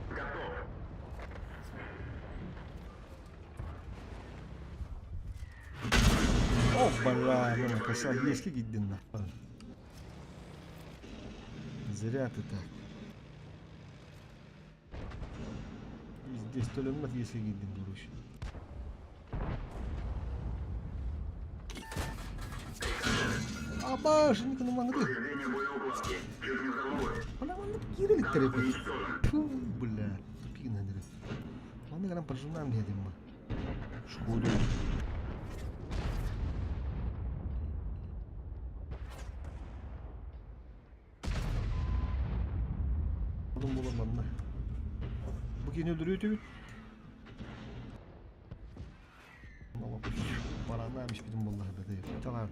Готов. О, бля, ну косяк, если гиддин нах. Зря ты так. И здесь төленмет, если гиддин дуруш. Абашенька, ну мангы. Повреждение боеукладки. Чуть не взорвалось. Бля, маны кирилик терепет. Уничтожен. Фу, бля, тупик надерет. Маны грам пожинам дедим мы. Шкоду. Adam bulamadım. Bugün öldürüyor. Ama para neymiş bizim vallahi da değil. Tamam.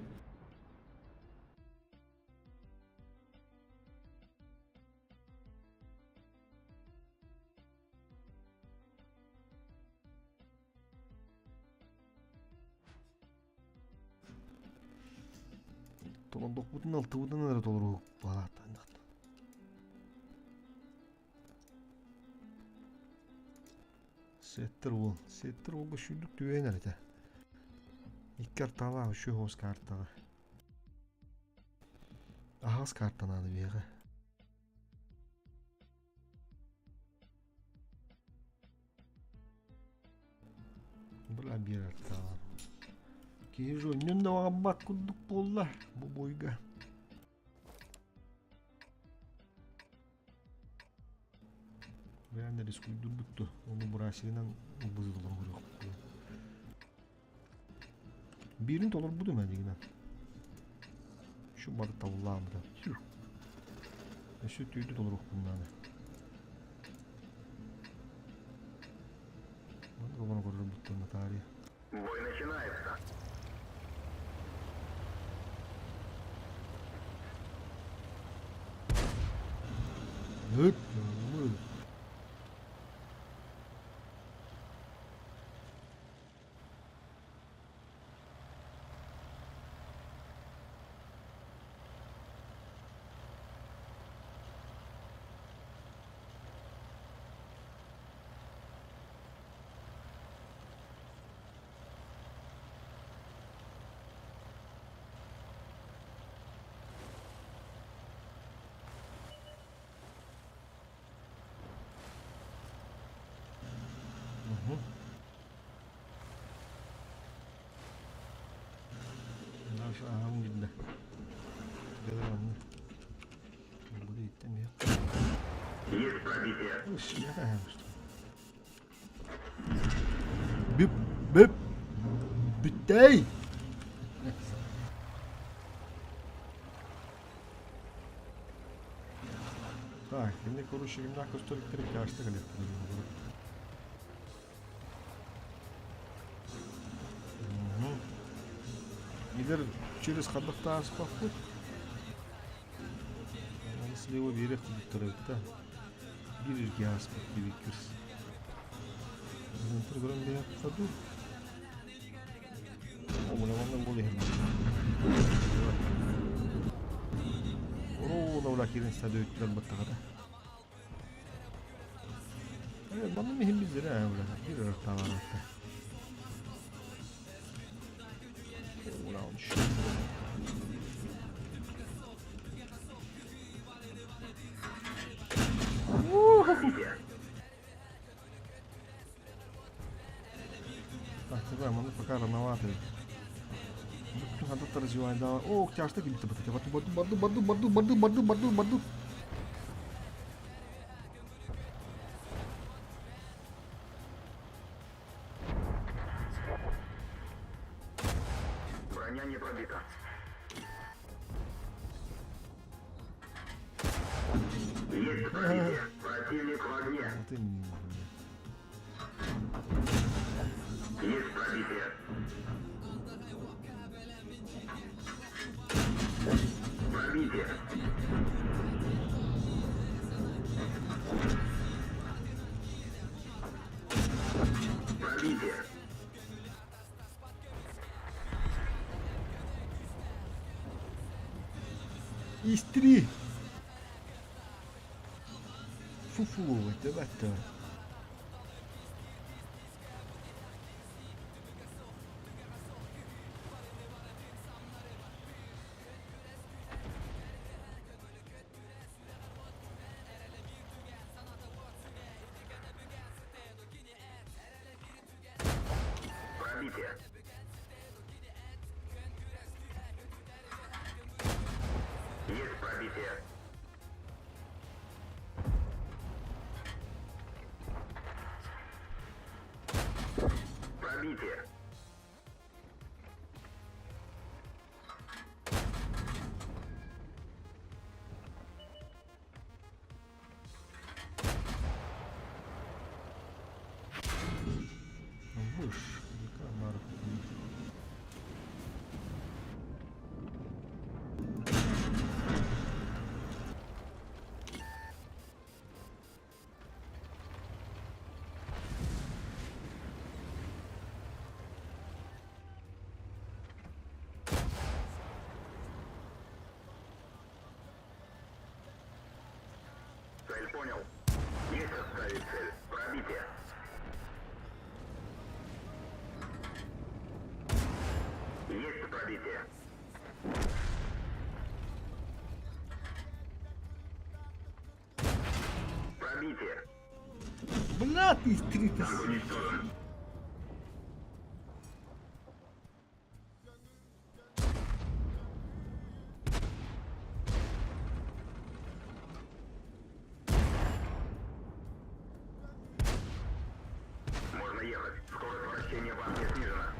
Толон 9.6 нерде толурук барат. Сеттер ол bu şüldük düğen nerede? İlk kartala şu hoz kartala. Ahaz karttan adı bir yere. Bula bir kartala. Ki önünde de vabbat kudduk bolla bu boyga. Beğenleri skuydur buttu. Onu burasıyla bızılır vuruyor. Birin dolar bu demediğinden. Şu balık tavullağım da. Süt yüydü dolar bundan. Bana bana korur buttuğunda tarihi. Бой начинается. Evet. Alhamdulillah. Geldi. Bu da ittim ya. Есть пробитие. Ya. Bip bip. Bitti. Так, мне короче гимнаку столько перекашта коллектор. Егер через ходовта аспах путь, он слева берег тұрып та, берерге аспах деп кірс. Біздің тұрғырын бейақ қаду. О, мұнамандан бол ехім. Оруна ола керін стады өттілер баттаға да. Баны мехім біздері әуілі, бір ұрықтағар өтті. Так, тогда мы пока рановато. Надо развивать, да. О, тяжко гильта, баду. Броня не пробита. Есть пробитие. Противник в огне. Ты... Есть пробитие. Пробитие. Пробитие. Істрі! Фу-фу, давай. Пробитие. Есть пробитие. Пробитие. Виш, яка марка. Цель понял. Есть оставить цель. Пробитие. Есть пробитие. Пробитие. Бля, ти істрі-то Уничтожен. Можно ехать. Скорость вращения банки снижена.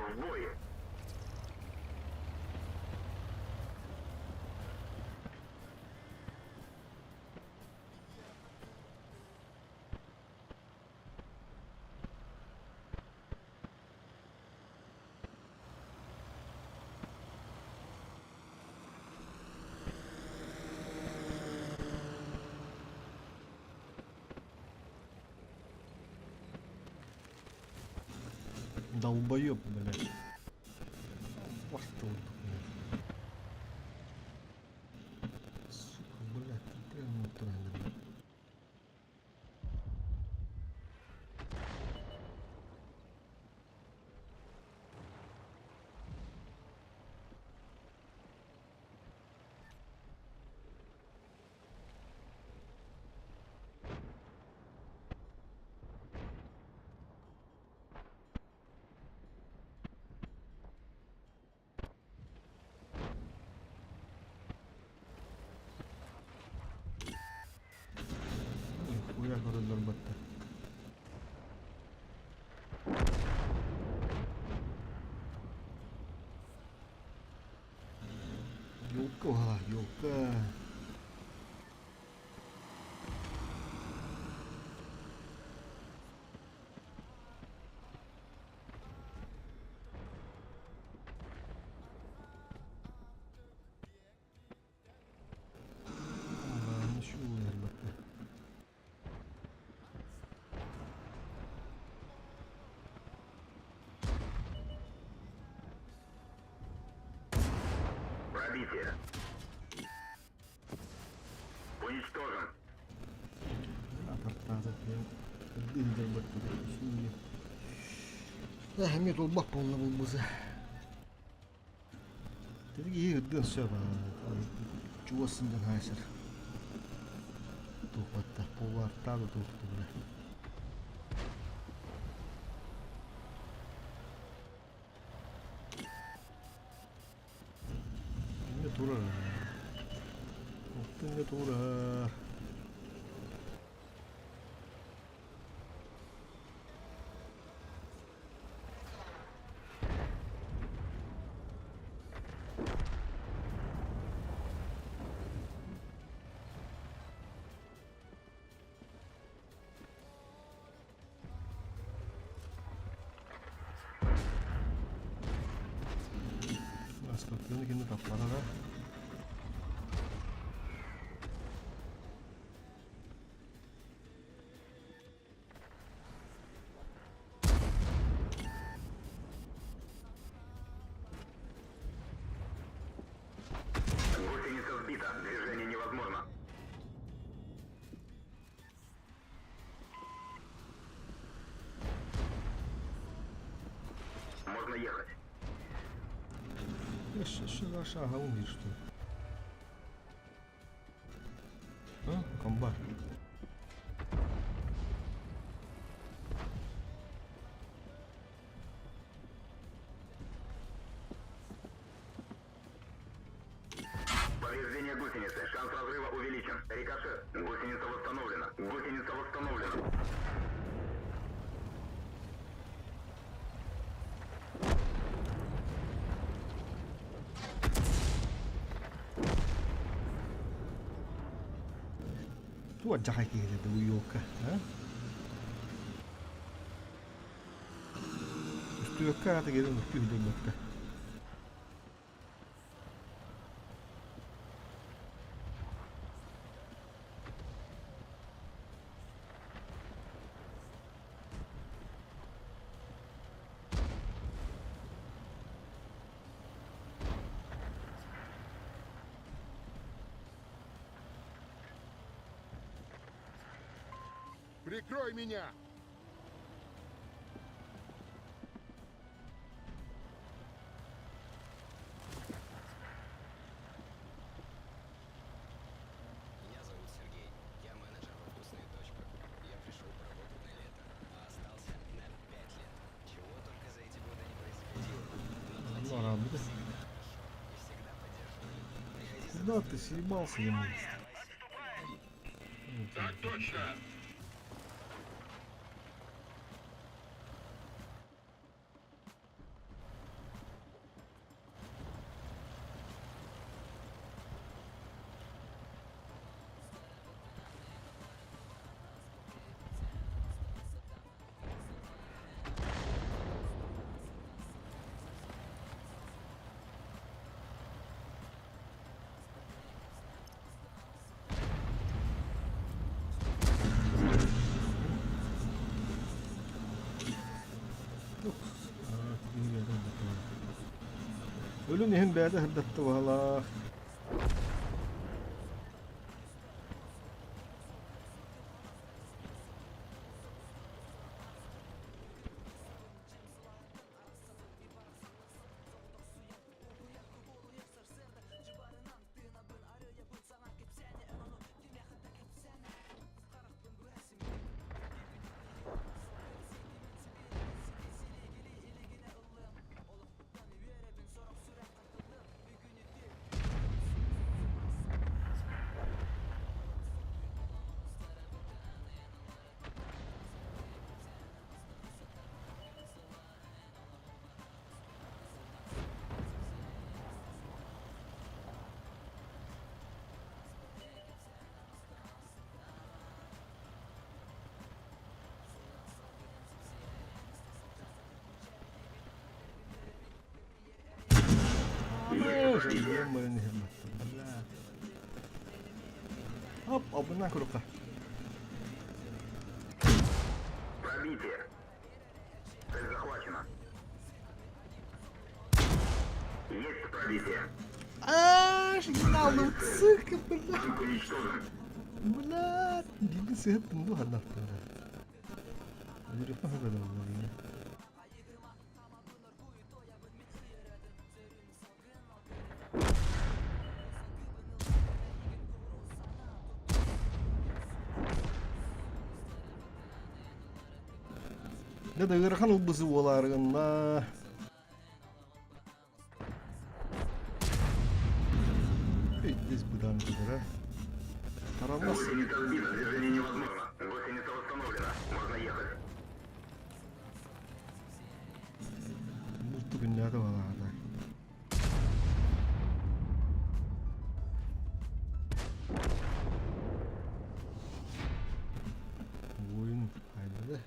В бой. Долбоёб, блядь. Пошел ты, блядь. Сука, блядь, прям натурально, блядь. Нихуя коридор бата. Ёлка, ёлка. Ничего, ребята. Пробитие. Уничтожен. Дендер бата. Ahmet ol bak onunla bulmazı. Dedi ki yığdın söyle. Çuvasından haysır. Tuhmatta polar tadı tuhtu bile. Ne durar? Ne durar? Скорпионы кино таптара да. Гусеница сбита. Движение невозможно. Можно ехать. Что аşağı havun bir işte. Ha? Kambar. Повреждение гусеницы. Шанс разрыва увеличен. Рикошет. Гусеница восстановлена. Гусеница восстановлена. توجهك إلى دويوكا ها؟ Üstüyoka hadi gelin üstüydüm nokta. Прикрой меня! Меня зовут Сергей. Я менеджер во вкусных точках. Я пришел поработать на лето, а остался на 5 лет. Чего только за эти годы не происходило. Но Ну ладно. платили всегда хорошо и всегда поддерживали. Приходи за Куда ты съебался ему? Так точно! Ölün hem bäde hırdattı valla. Оп, обына крука. Пробитие. Цель захвачена. Есть пробитие. Шыгналым цыка, блядь. Танк уничтожен. Блядь, дилin sehat tentu hanap. Jadi apa kata ini? Ya da gırkan ulbusu olargınla. Здесь бы там куда. Тарамас. Гусеница сбита, движение невозможно. Гусеница восстановлена. Можно ехать. Mutlu günlerde var hala. Oyun haydi.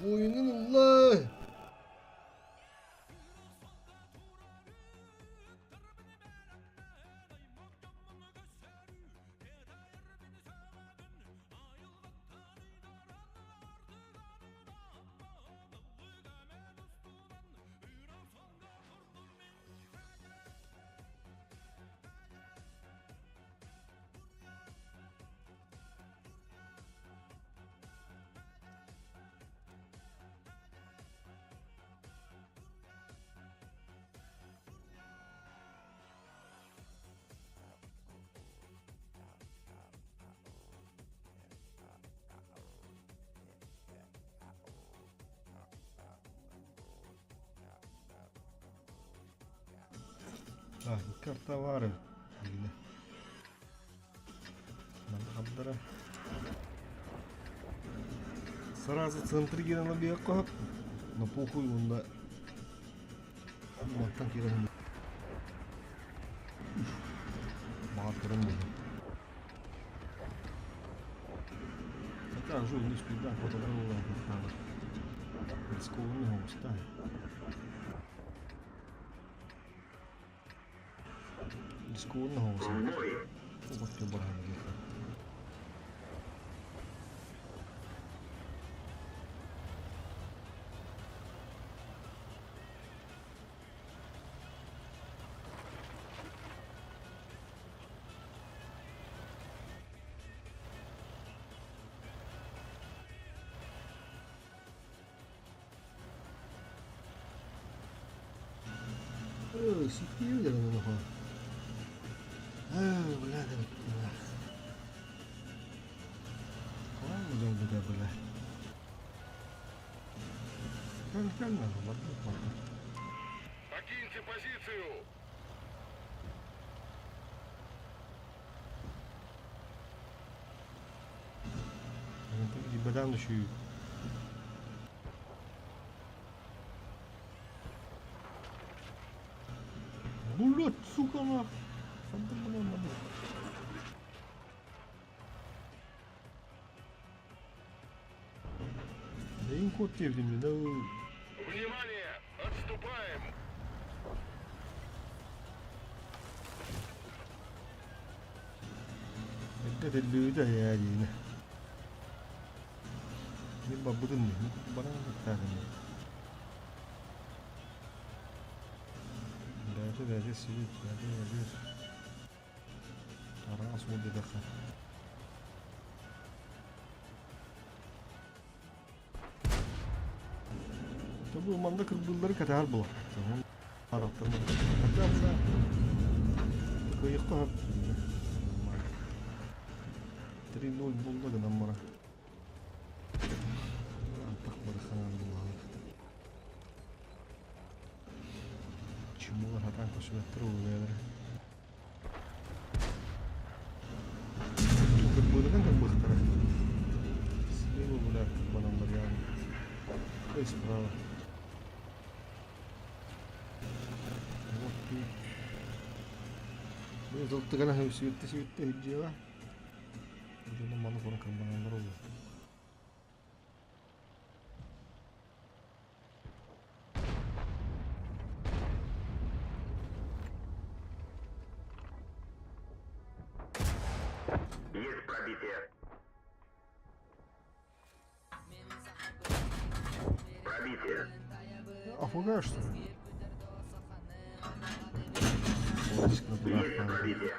Oyunun Allah. Ah, karta var. Yine. Надо хабдара. Сразу центрге на бияққа. На похуй онда. Мақтан керем. Мақтырым болды. Так, жол не спида, фотографировала. Рискованный гост, Рискованный гост. Вот тебе баран. CPU jalan nama. Belah dah belah. Kau jangan juga belah. Kan lah, apa? Покиньте позицию! Nanti di badan tu syu. Bulut suka lah. Sampai mana? Да им кот тевдим, да. Внимание! Отступаем! Это люди я один. Не бабудun ne? Bana bakar ne? Hadi vereceğiz sivil. Vereceğiz. Arana soğuk bir dakika. Tabi ormanda kırmızıları kadar bu. Tamam. Arattırma. Hatta kıyıkta hep. Trin oyun buldu kadar bana. Takmadı kanalı bulalım. Çimular hatan koşuvettiri oluyor. Kırmızıdan da bıktırır. Sivil olarak bananlar yani. Koy sprava. Ini tuh kan harus siute hijau lah. Jadi mana kurang kembangan baru. Есть пробитие. Пробитие. Афуга что ли? Войск на Есть пробитие.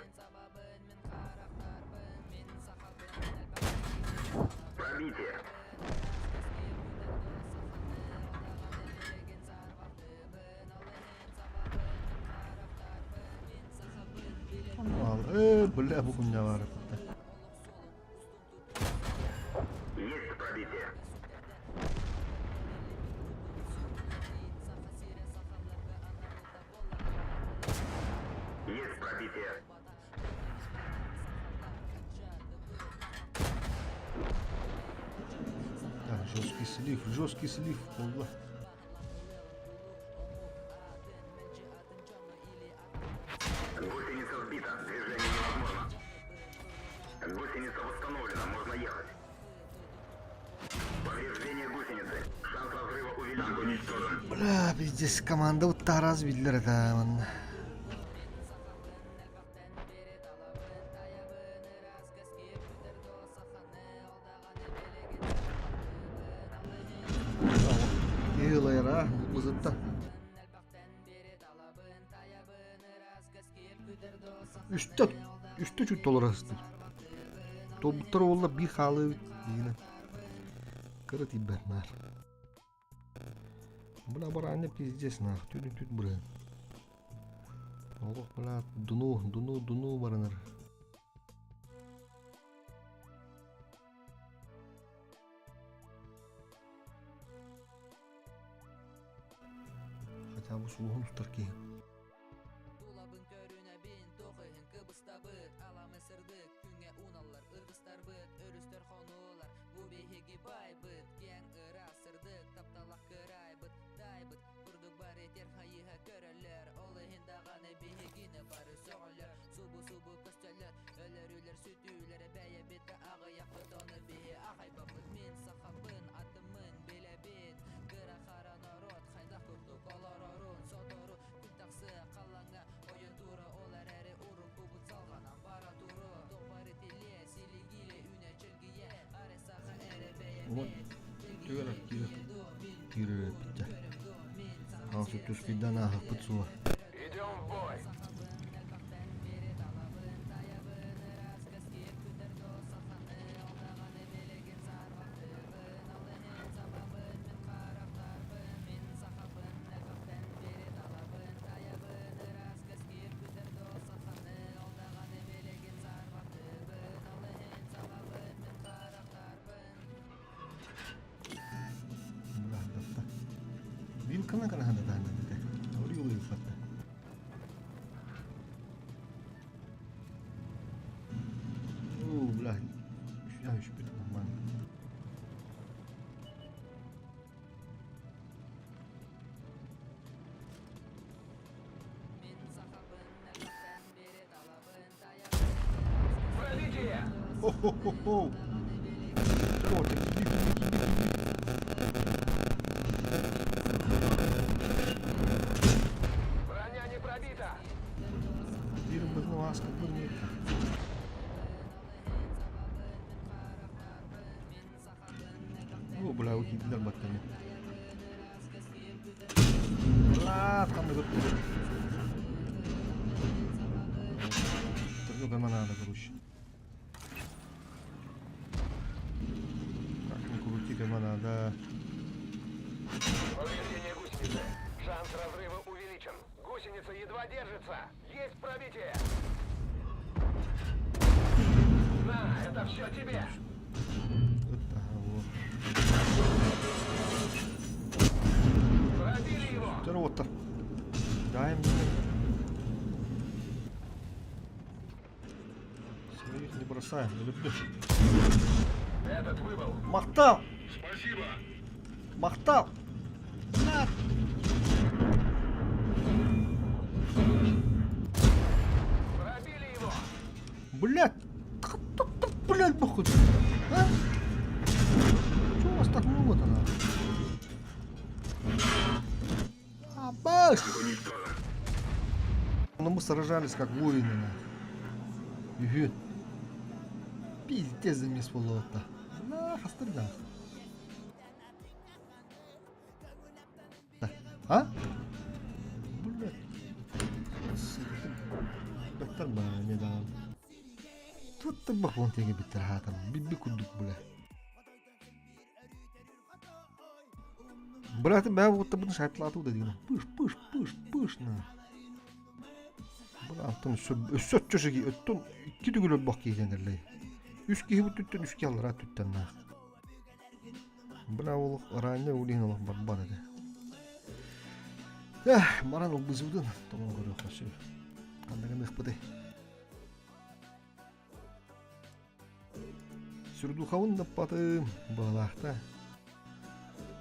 Пробитие. Boleh aku punya warna. Есть пробитие. Есть пробитие. Так, жесткий слив, Allah. Гусеница сбита, движение невозможно. Гусеница восстановлена, можно ехать. Повреждение гусеницы. Шанс разрыва увеличен. Танк уничтожен. Бля, пиздец, команда вот та развилдер это, man. Yığılayar ha, bu zıtta. Üstte çüt olur aslında. Tobuttara olda bir halı yine. Kırıt ibbenler. Bula bara anne pizdes nah, tüt buraya. Allah bula dunu baranır. Hatta bu suluğun tutar ki. Dolabın körüne bin, toqıyın kıbısta bıt. Alamı sırdık, künge unallar, ırgıstar bıt. Örüstör xonular, bu behigi bay bıt. Gen ıra sırdık, taptalak kıray bıt. Day bıt, kurduk bar eter hayıha körerler. Olayın dağane behigine barı soğular. Subu kösteler, öler sütüler. Beye bitte ağı yapı donu behi ağay babıt. Min sahabın, atımın, bile bin. Kıra harana rot, hayda kurduk, olar orun, sotoru. Kültaksı, kalanga, oyun duru, olar eri urun. Kubut salganan bara duru. Dokbarı tiliye, siligile, üne çılgiye. Are saha ere beye Ulan, tüyerek kiri pitja. Halsı tüskiden ahı pıtsuva. Идем в бой. Vilkana kana handa tanda dite. Ori uli fatta. Belah. Ya şüphet aman. Пробитие! Хо-хо-хо-хо. Чёрт, Броня не пробита! Birinin bırını vaskı bırını yetti. Belah gidiler bakalım. Belah tam da götürdü. манада, короче. Как не крути, манада. Повреждение гусеницы. Шанс разрыва увеличен. Гусеница едва держится. Есть пробитие. На, это все тебе. Это вот. Пробили его. Здорово-то. Дай мне. Своих не бросаем, не люблю. Этот выбыл. Махтал! Спасибо. Махтал! На! Пробили его. Блядь! Блядь, походу! А? Чего у вас так много-то надо? Абаш! Уничтожен. Но мы сражались как воины, нахуй. Пиздец за мисс Волота. Нах, остальных. А? Блядь. Беттер ба, медан. Тут ты бахлон теге биттер хатам. Бибби кудук, бля. Брат, бә вот ты будешь шайтлату да дигна. Пыш, на. Бля, антон өссөт чөшеги, өттөн ики түгілі бақ кейгендерлей. Үскі хебі түттен үскі алыра түттен на. Бля, олық райны өлейін олық бар еді. Маран ол бұзудың, тоңын көрі қашы. Қандағын ұқпыды. Сүрді қауын даппатым, бағалақта.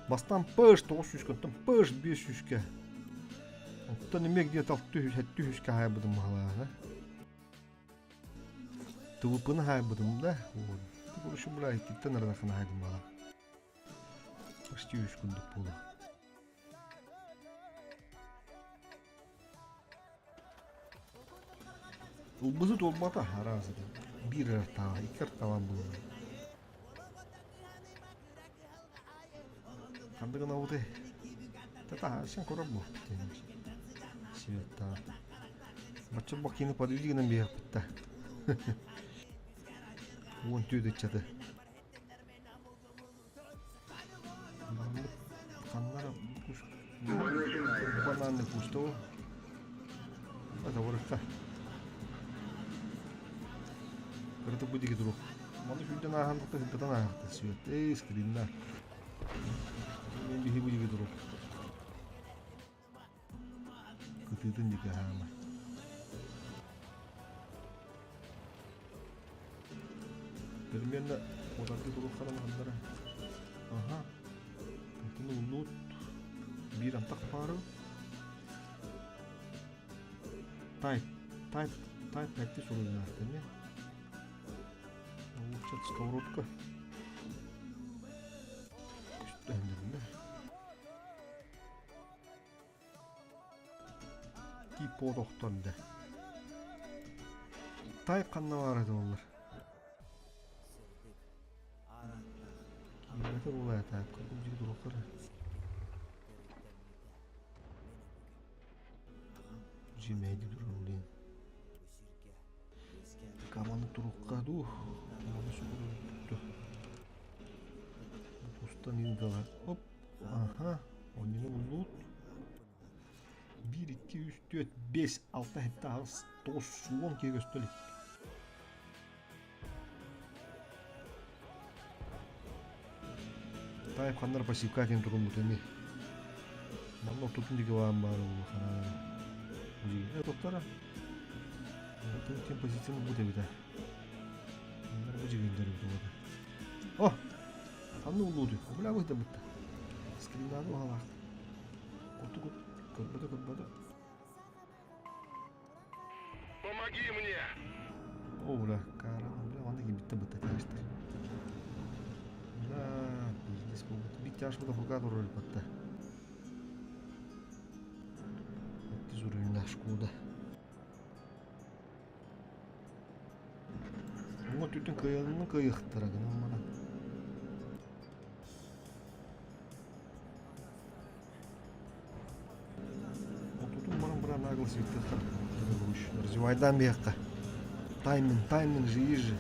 Бастан пыш 900 көттім, пыш 500-ке. Оттан емек де тал 200-ке хай бұдым бағалақта. Тұвыпыны хай бұдым да. Тұғырышы бұла еттен арадақына хайдым бағалақ. Почти 3 күндік болды. Ол бұзыт олмата аразыды. Bir ırtağı, iki ırtağı bulundu. Kandığın avudu. Tata, sen korab bu. Sivetta. Maçı bakayını padüzgünün bir yapıtta. Uğun tüydü çadı. Kanlara kuş. Bananlı kuştu o. Hadi vurursa. Berarti budi gitu loh. Mana sudah nahan tuh kita nahan sih. Screen lah. Ini budi gitu loh. Ketutun juga sama. Termian dah. Motor itu dulu karena antara. Aha. Itu nulut. Bir antak paru. Type practice oluyor artinya. Улучшать сковородка. Типо доқтонда. Тайп қанна бар еді олар. Киметр олай тайп қырдым жегі дұрықтары. Жемейді дұрын дейін. Каманы тұрыққа дух. Каманы сүгірі түтті. Ұстан ендіға. Оп. Аха. Онені ұлут. 1, 2, 3, 4, 5, 6, 7, 8, 9, 10 кеге үстілі. Тайып қандар пассивка кен тұрын бұт әме. Маңна тұтын деге бағам бары бұл қана. Тоқтара. Тем позицияны бұт әбіді. Bunlar bu cigilleri burada. Oh! Kanlı uluyordu. O bile bıhtı bıhtı. Скринады оғалақ. Көтбеді. Помоги мне! О, бля, бля, ванда ки бітті тәштір. Бля, бизнес болды. Бит тяж бұда бұға дұрыр бітті. Бітті зұрын ашқуды. Бұға түтін қиялының қиықтырағын олмадан. Нагло свитых развивайдан бияққа. Тайминг же есть же.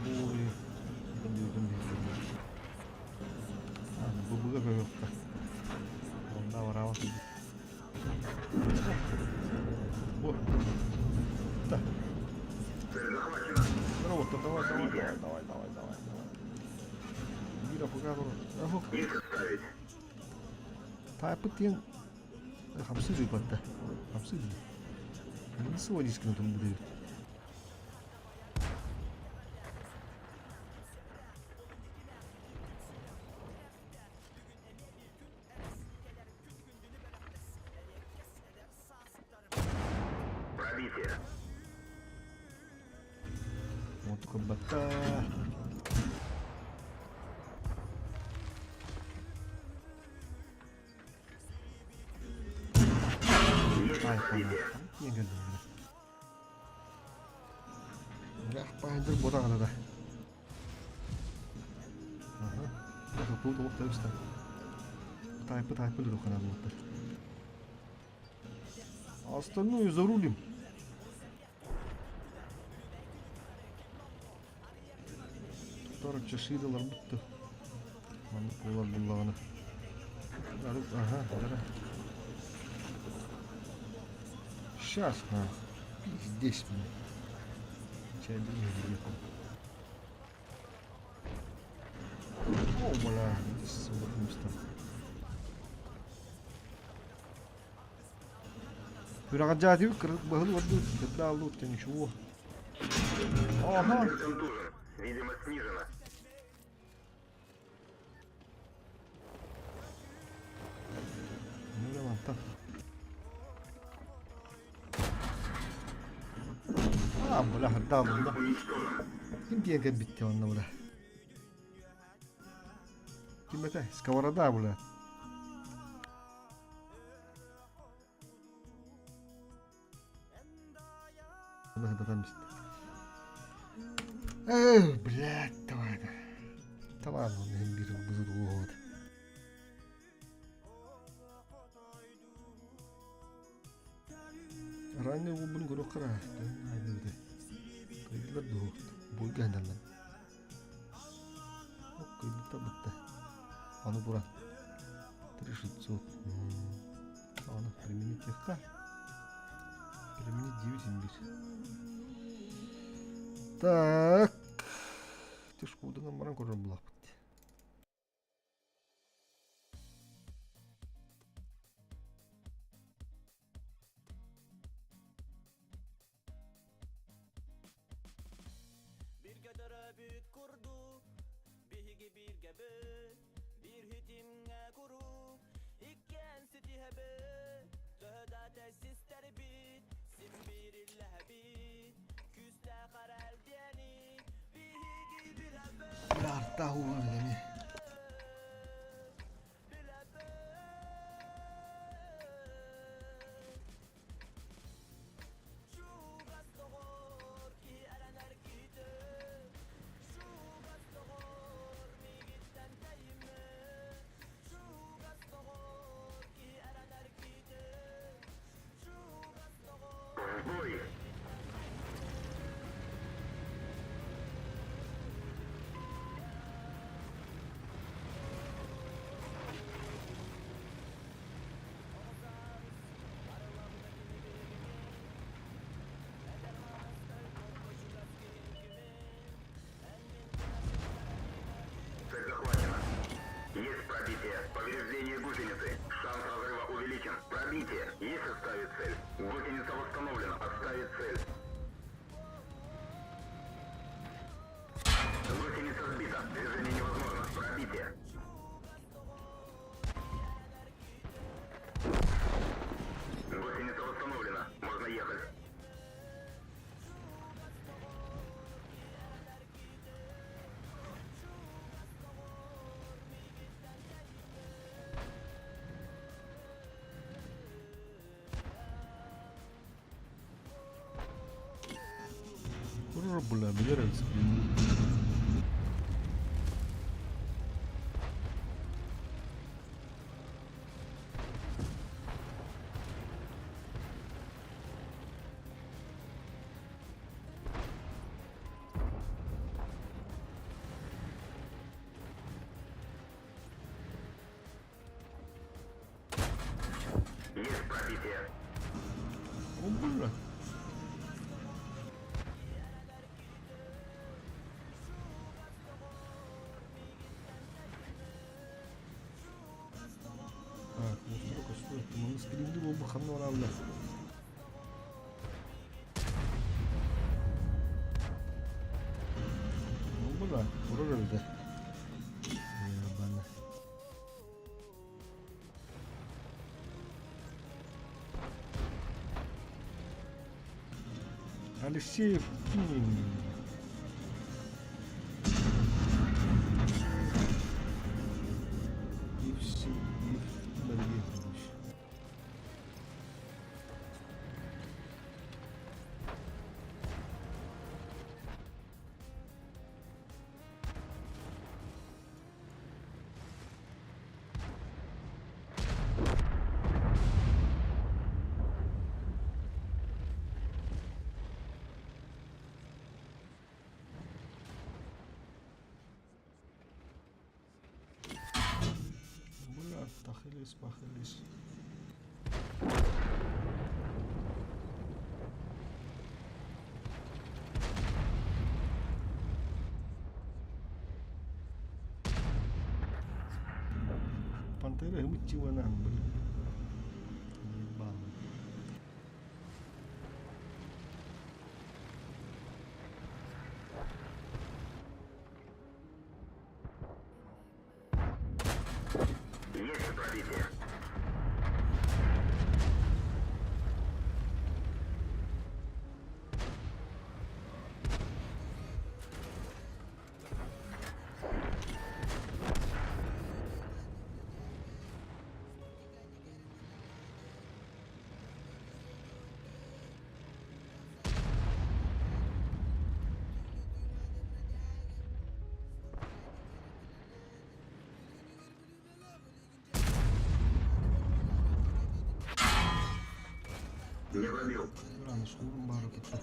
Ой. Бубуга yok da. Onda var hava. О. Да. Цель захвачена. Здорово, давай. Мира пока. Ага. Их отставить. Тайпытен хамсыз ыйпатта. Хамсыз. Не сводись к этому будет. Пробитие. Вот такой бата. Ай, Пробитие. не гадаю. Ya, panjang botak ada dah. Ага. Это круто, вот так что. Тайпы дуру канал вот. А остальное зарулим. Торок чашидалар бутты. Аны пулар буллаганы. Ага, да. Сейчас, здесь мне. Чай не О, бля, место. Перегоняю, баглу отдут, да, лут, ничего. Ага. Контужен. Видимость снижена. Ну, давай, так. Бля, да, бля. Ким диye bitti onunla bля. Kim это? Сковорода, бля. Да, там есть. Блядь, давай. Да ладно, он не берет, будет вот. Ранее он был горох кара. Kaydılar da o. Boy gönderler. Kaydık da bitti. Anı buran. 3600. Anı применить легко. Применить 9.1. Так. Тяжко удадан баран көрген бұлақ бітті. Tahu ini. Бой. Цель захвачена. Есть пробитие. Повреждение гусеницы. Шанс разрыва увеличен. Пробитие. Есть оставить цель. Гусеница восстановлена. Оставить цель. Гусеница сбита. Движение невозможно. Пробитие. Гусеница восстановлена. Можно ехать. Бля, нравится. пробитие. Бля. Так, вот столько стоит. Мы скринды был бы хамно равно. Ну, бля, урожай-то. Ебано. Алексеев. И все, и дорогие товарищи. Бля, тахились, пахились. Пантера мытьего нам, блин. Ебаный. Есть пробитие. Не пробил. Рано, шкуру бару кидать.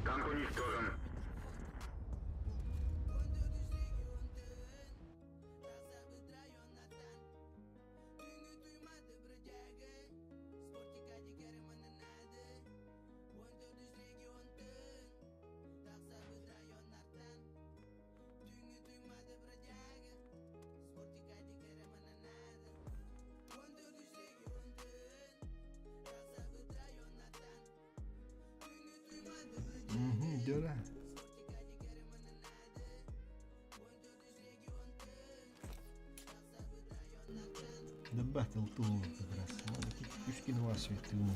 Танк уничтожен. Дёра. Дебаты лту как раз. Надо кишки на вас светы ему.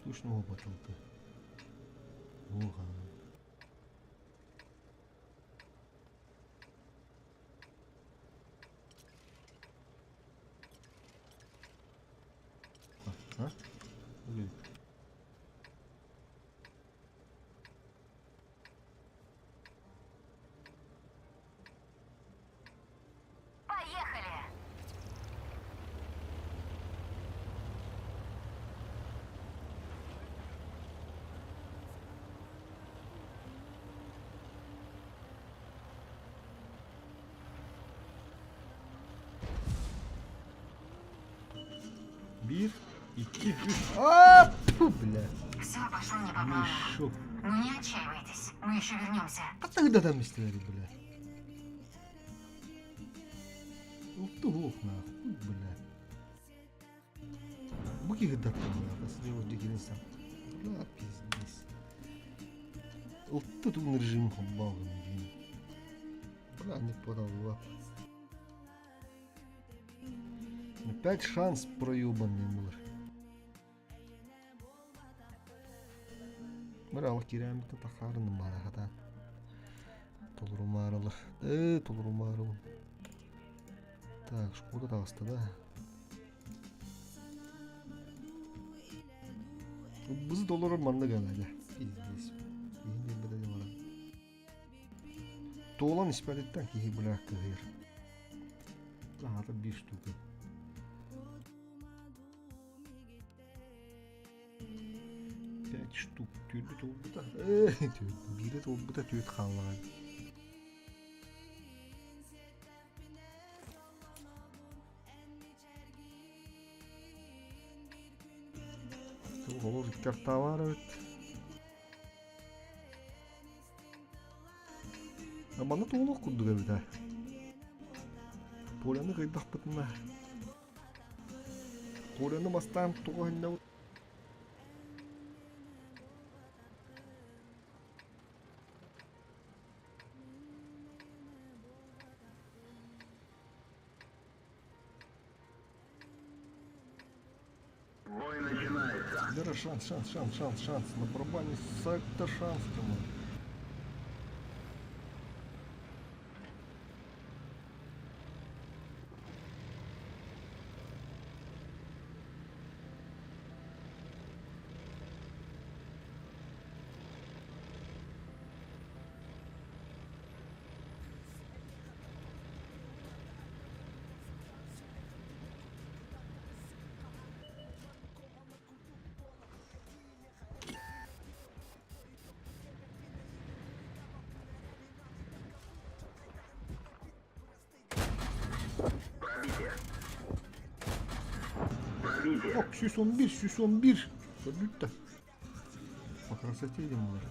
Тушного потолка. Ого. А? Блин. Поехали! Bir, iki, üç. Aa, тьфу, бля. Все пошло не по плану. Мешок. Но не отчаивайтесь, мы еще вернемся. А тогда там история, бля. Ух нахуй, бля. Буки гдат, бля, после его дикинса. Бля, пиздец. Тут он режим хоббал, блин. не подавал. Опять шанс проебанный был. Мыралы керамикті тақарыны марағада. Толырумарылы. Толырумарылы. Так, шкода тағысты да. Бізі толырым маңда ғана. Пиздес. Кейінен біді де барам. Тоğlan ispəlindən ki, bırak kıyır. Daha da bir штука. Пять штук. Tüylü oldu da. Biri de oldu da tüyt kallar. Olur dikkat var evet. Bana toğluk kurdu da bir de. Polanı kıydak bıtına. Polanı bastan toğunla. Бой начинается. Дара шанс. На барабане сектор шанс тому. Пробитие. Пробитие. Yok 111. Gördük de. Bak rasatıydım bunları.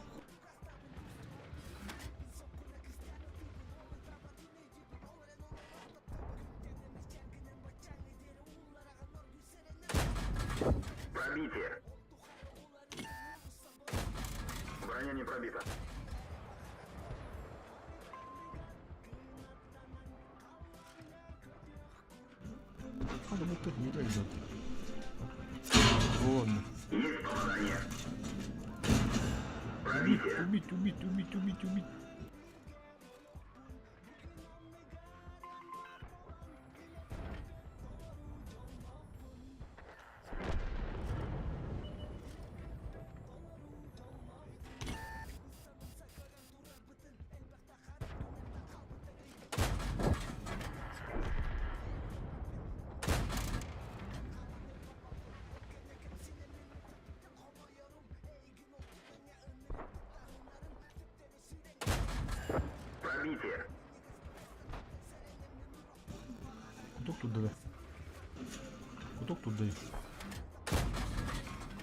Пробитие. Броня не пробита. Hadi bu tek yere zaten. Ладно. Есть попадание. Пробитие. Убить. Пробитие. Куток туда.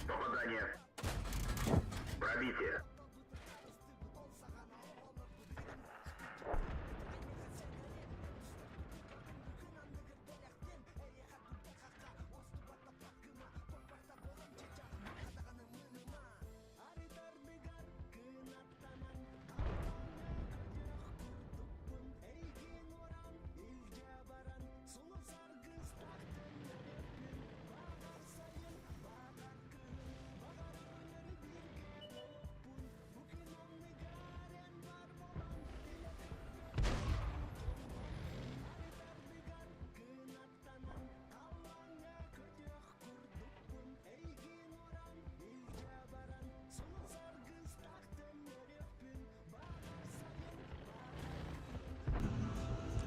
Попадание. Пробитие.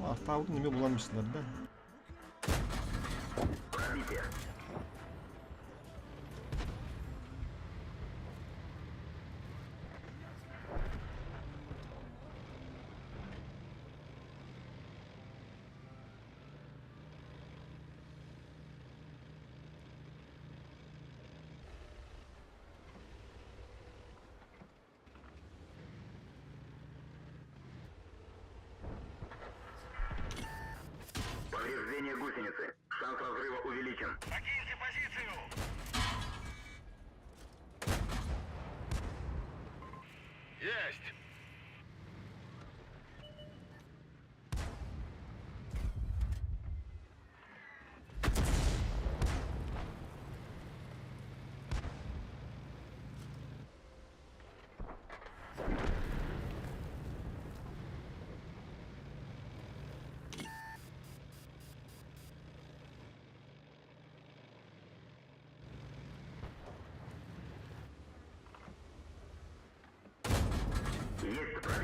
Автоавтı neme bulanmışlar da. Пробитие. Повреждение гусеницы. Шанс разрыва увеличен. Покиньте позицию! Есть!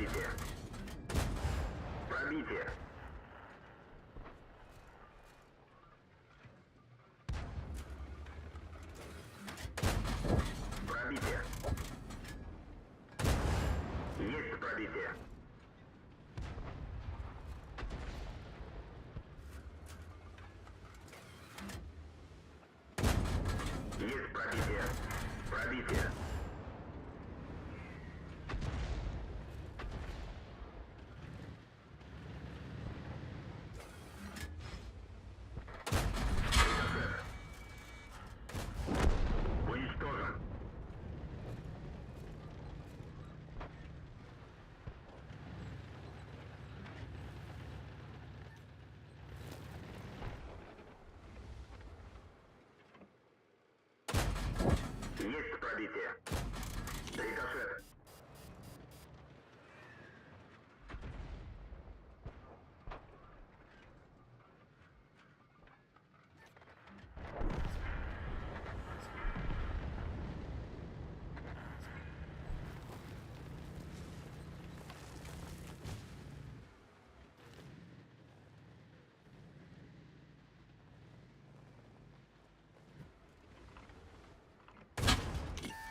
пробитие. Пробитие. Пробитие. Есть пробитие. Есть пробитие. Пробитие. Уничтожен. Есть пробитие. Рикошет.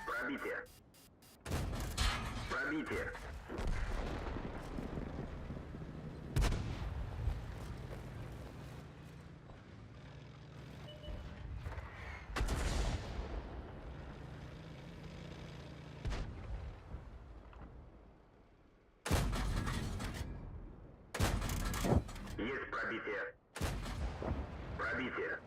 Пробитие. Пробитие. Есть пробитие. Пробитие.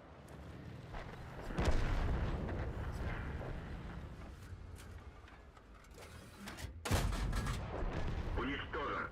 Уничтожен.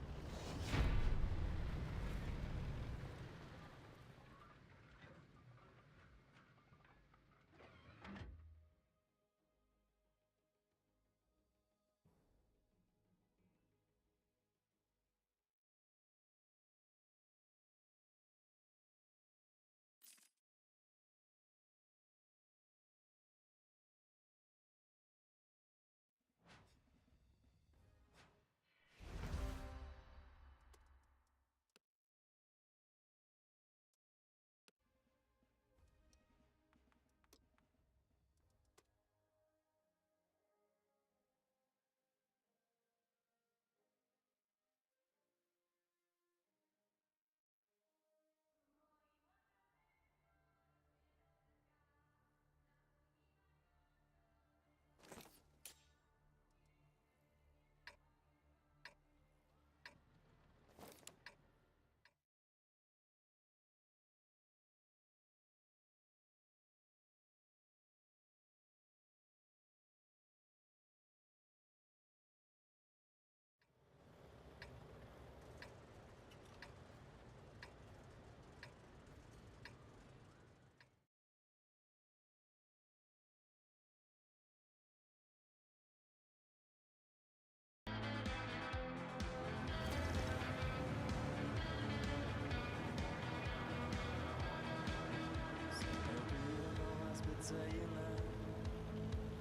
Sayına,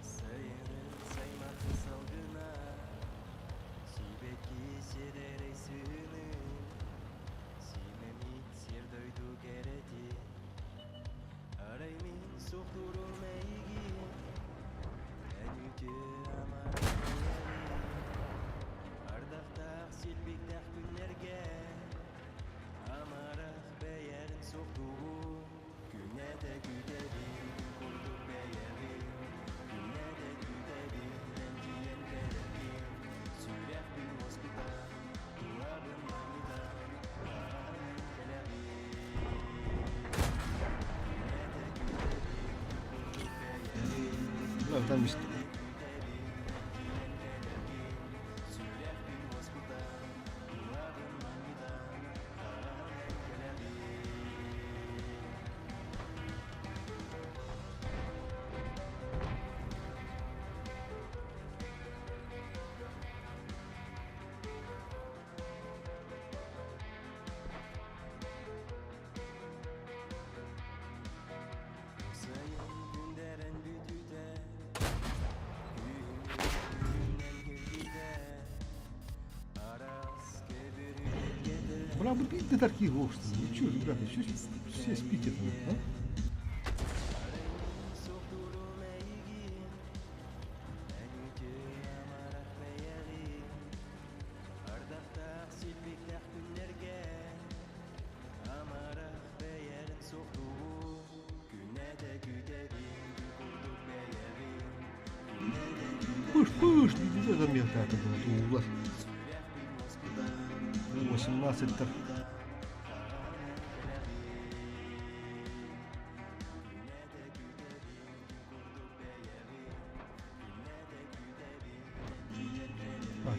sayının saymaklı salgına, Sibetki serere sığını, Simemit ser doydu gereti, Araymin sokturul meygi, En yüce amar meyeli, Ardaqtaq silbikdaq günlerge, Amaraq beyerin soktuğu, Güne de güderim, kurduk beyerim, Güne de güderim, endiyen gelerim, Sürek bir hospital, duvarın maniden, Bağırın gelerim. Güne de güderim, kurduk beyerim, Evet tam işte. Sürek bir hospital, duvarın maniden, Bağırın gelerim. Sayın günderen bütüde бы пить такие гости. Ну что, ребята, все спите там, а? Ardaqtaq silbiklər günlərgə Amaraq bəyərin soxluğu Günədə güdərin Qurduq bəyərin Günədə Пыш, не везет за меня так это вот угла. 18-тер.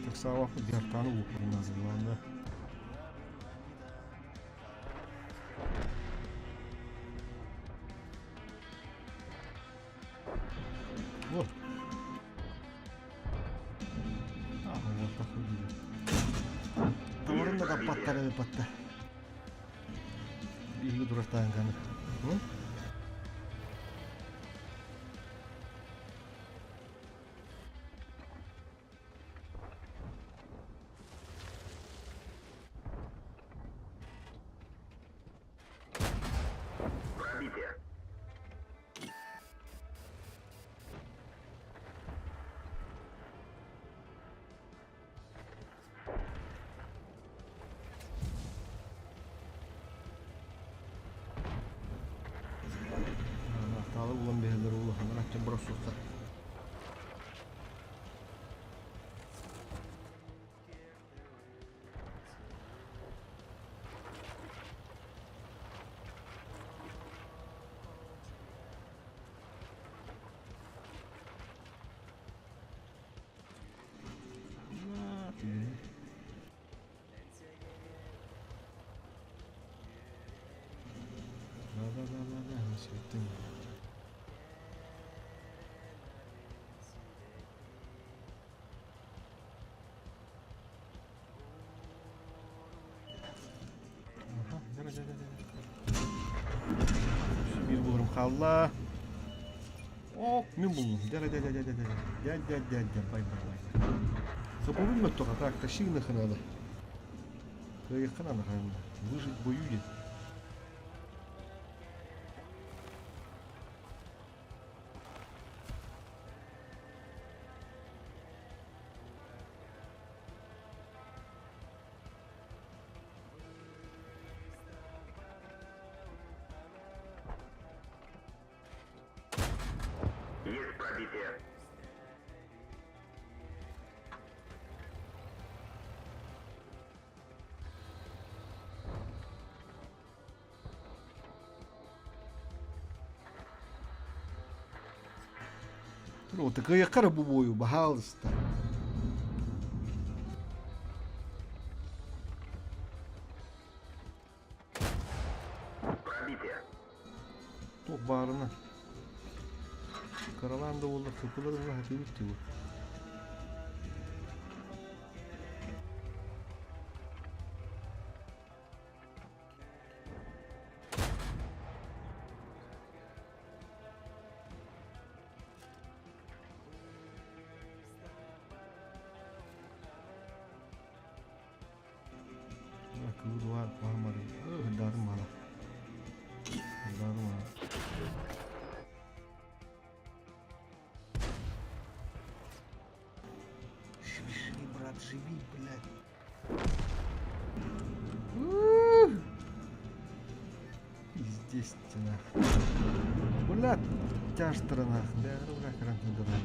Так сава гартаны укуру называлды. Вот. Вот так. Товарын да капаттары патта. Биги дурастан каны. Пробитие. Талы улан бәһәләр улы ханар ачып бурас сукса. Да, не свети. Aha, gel. Bir bulurum kalla. Oh, min buldum. Gel. Bay. Запомни ме только так, тащинах надо. Каяка надо, выжить в бою. Есть пробитие. Ну, так я карабу бою, пожалуйста. Пробитие. Ток барына. Караланда олар кыпыларына хатып өттү. Kedua Muhammad. Dharma lah. Dharma. Живи, брат, живи, блядь. Естественно. Блядь, тяжко нахуй. Да, рука карантин дорога.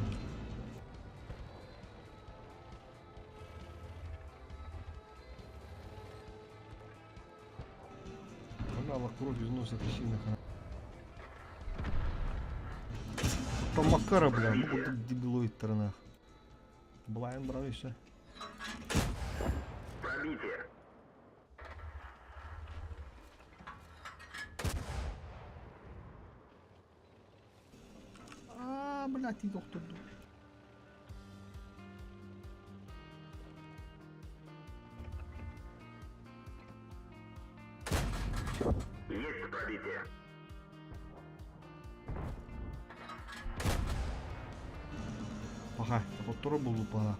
Кровь износит сильно. Там Макара, бля, ну вот тут дебилоид сторонах. Блайн, брал и все. Пробитие. Блядь, и доктор. Есть пробитие. Ага, вот тора был упала.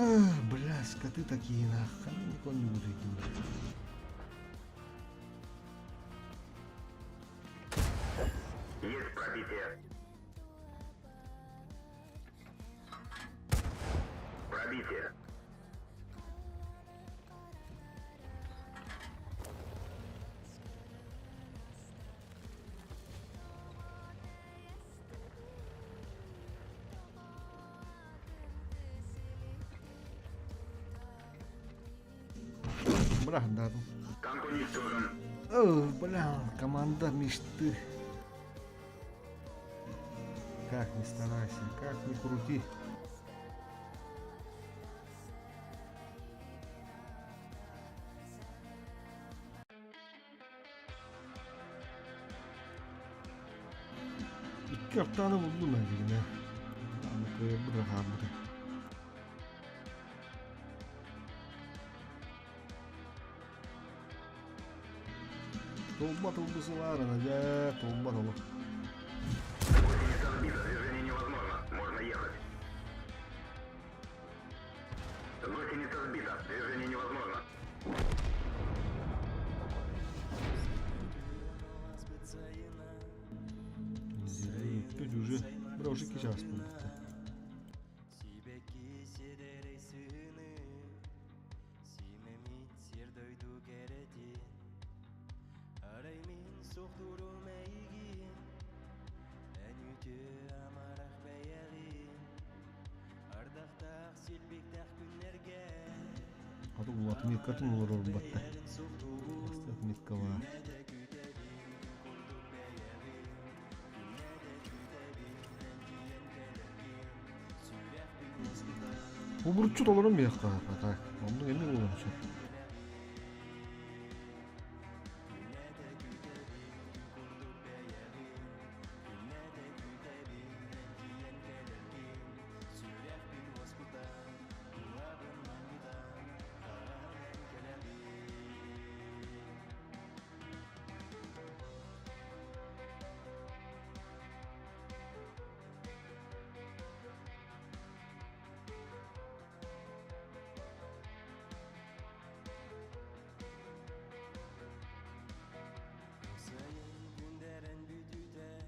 Бля, скоты такие нахуй. Никого не буду этим брать. Есть пробитие. Пробитие. Бля, да. Танк уничтожен. Бля, команда мечты. Как ни старайся, как ни крути. İki haftanı buldum bence yine. Ama bırak abi. Толба толбасы var ya, толба dolu. Гусеница сбита, движение невозможно. Можно ехать. Гусеница сбита, движение невозможно. Чуть уже, бля, уже час будет. Сибеки седерей сыны Симемит сердойду керети Араймин соқтуру мейгин Әнүті амарақ бәйәғин Ардақтақ селбектақ күнлерге А то вот меткатын olur oğlum batta. Bastak metka var. Bu burçlu olurum bir yakka. Bak, onu emin olurum sen. Sayın günderen bütüte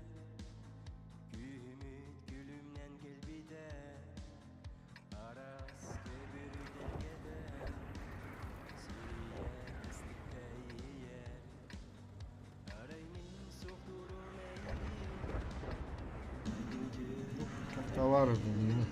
Gühümüt gülümden gelbide Aras kebürüden geder Siriye istikte yer Araymin soğdurum Çok da var yine.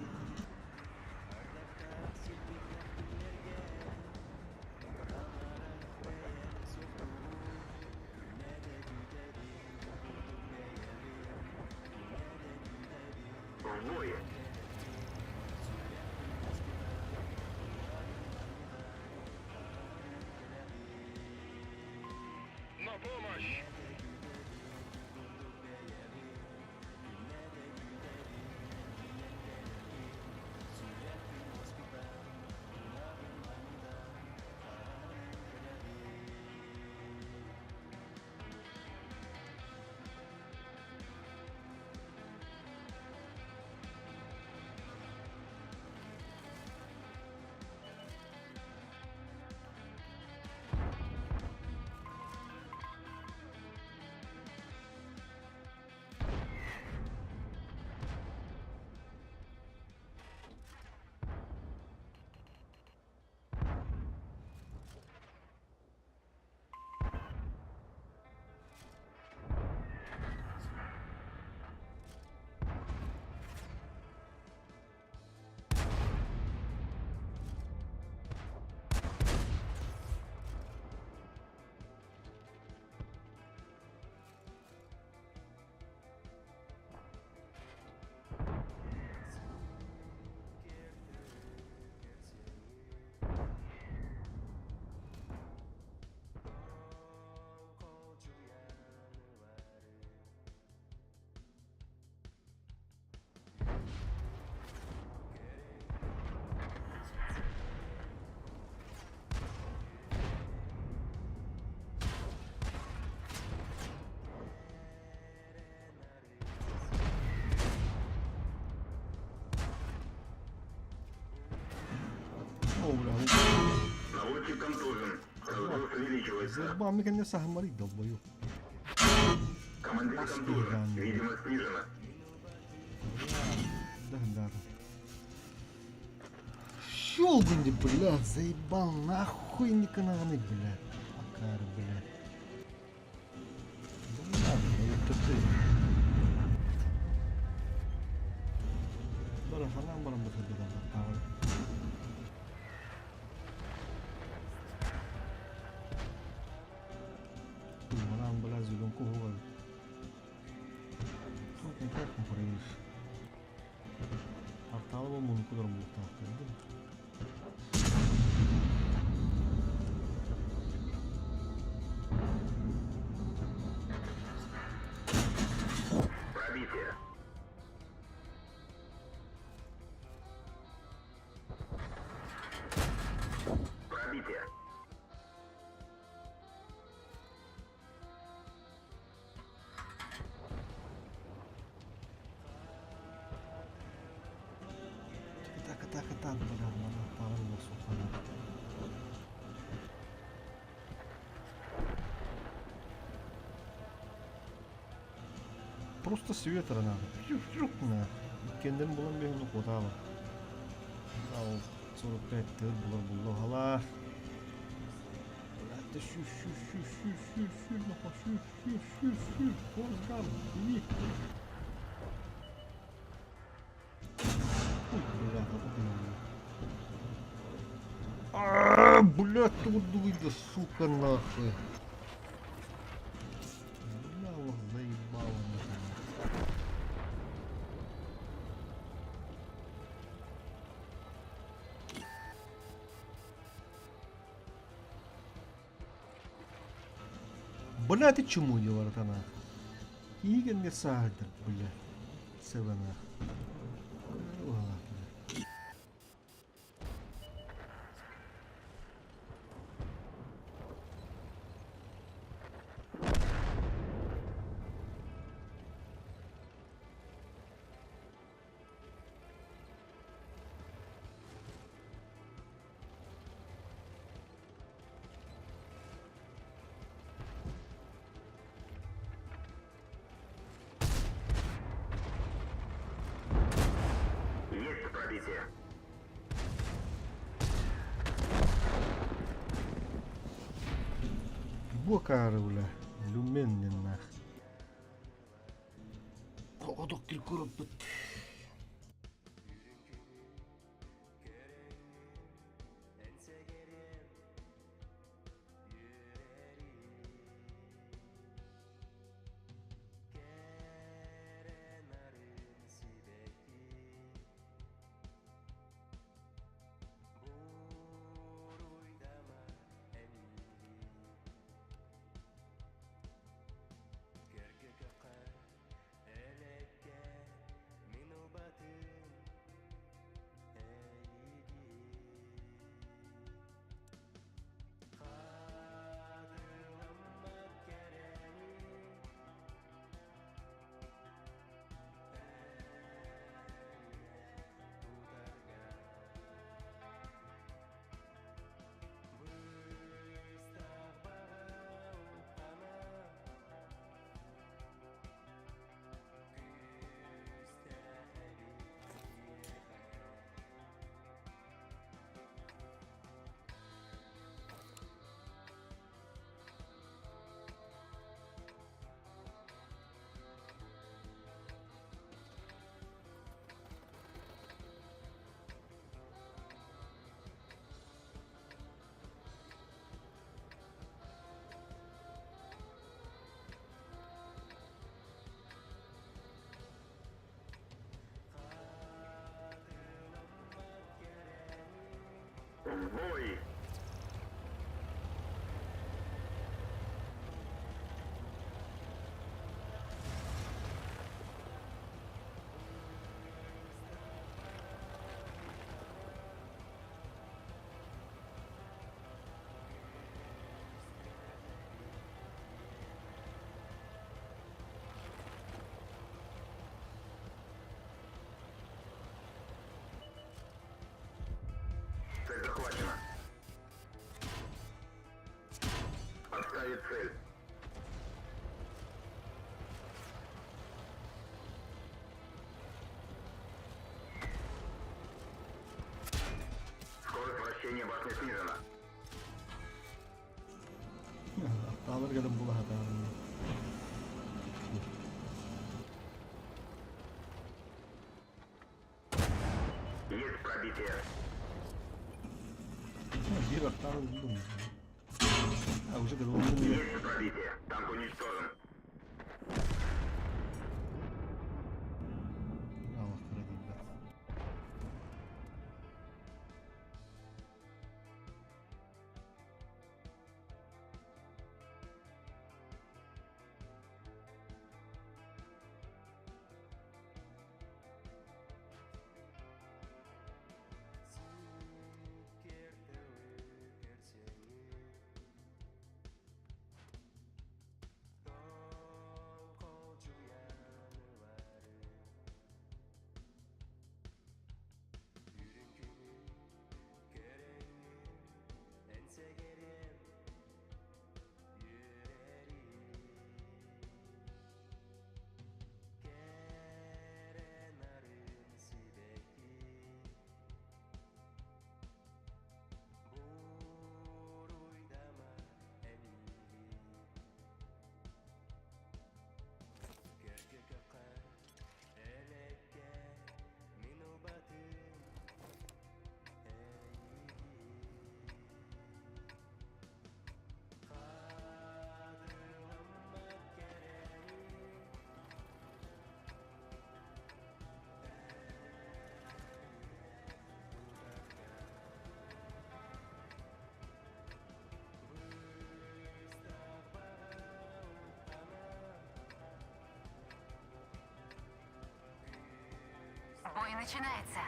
В бой. На помощь! О, бля. Наводчик контужен. Разгруз увеличивается. Зербан ми не сагмари долбою. Командир контужен. Видимость снижена. Да. Щелбанди, блядь, заебал, нахуй не кананы, блядь. Акар, блядь. Да ладно, это ты. Бара, ханам бара бата бара бата. Манам бала zulum ko huwa. Çok mutlak mı burayı? Hatalı mı bunu kadar mutlak değil mi? Пробитие. Пробитие. Так, бля, надо пару сухана. Просто с ветра надо. Фью-фью, на. Kendini bulan bir hızlı koda var. Al, 45 tır bulur hala. Hadi şu, bak şu. Kozgal, iyi. Блядь, тут выйди, сука, нахуй. Я вас заебал, нахуй. Блядь, ты чему не вартана? Иген не сагдыр, блядь. Севена. Есть пробитие. Бокары, бля. Люменный нах. Kodok gül kurup bit. цель. Скорость вращения башни снижена. Hatalar gelin bula hatalar. Есть пробитие. Bir hatalar buldum. Ha bu şekilde oldu ya. Есть пробитие. Танк уничтожен. Allah kahretsin. Бой начинается.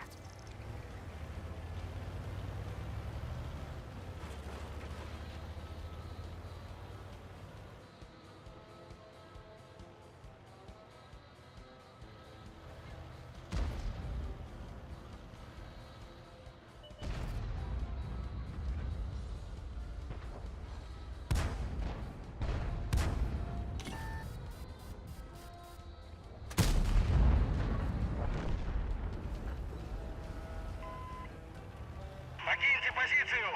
Покиньте позицию!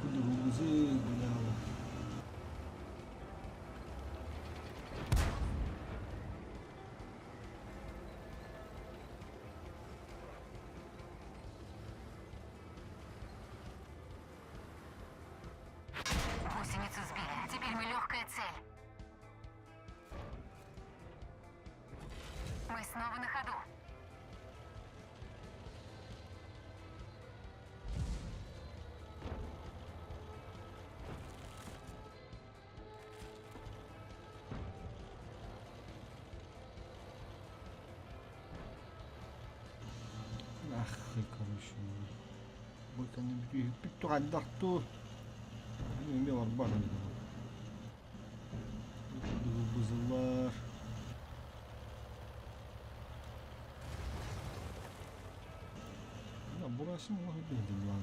Kudurumuzu bilalı. Гусеницу сбили. Теперь мы легкая цель. Мы снова на ходу. Ах, короче. Бой kendini bir andattı. Ne var bana ne var. Bızıllar. Ya burası mı var dedim lan.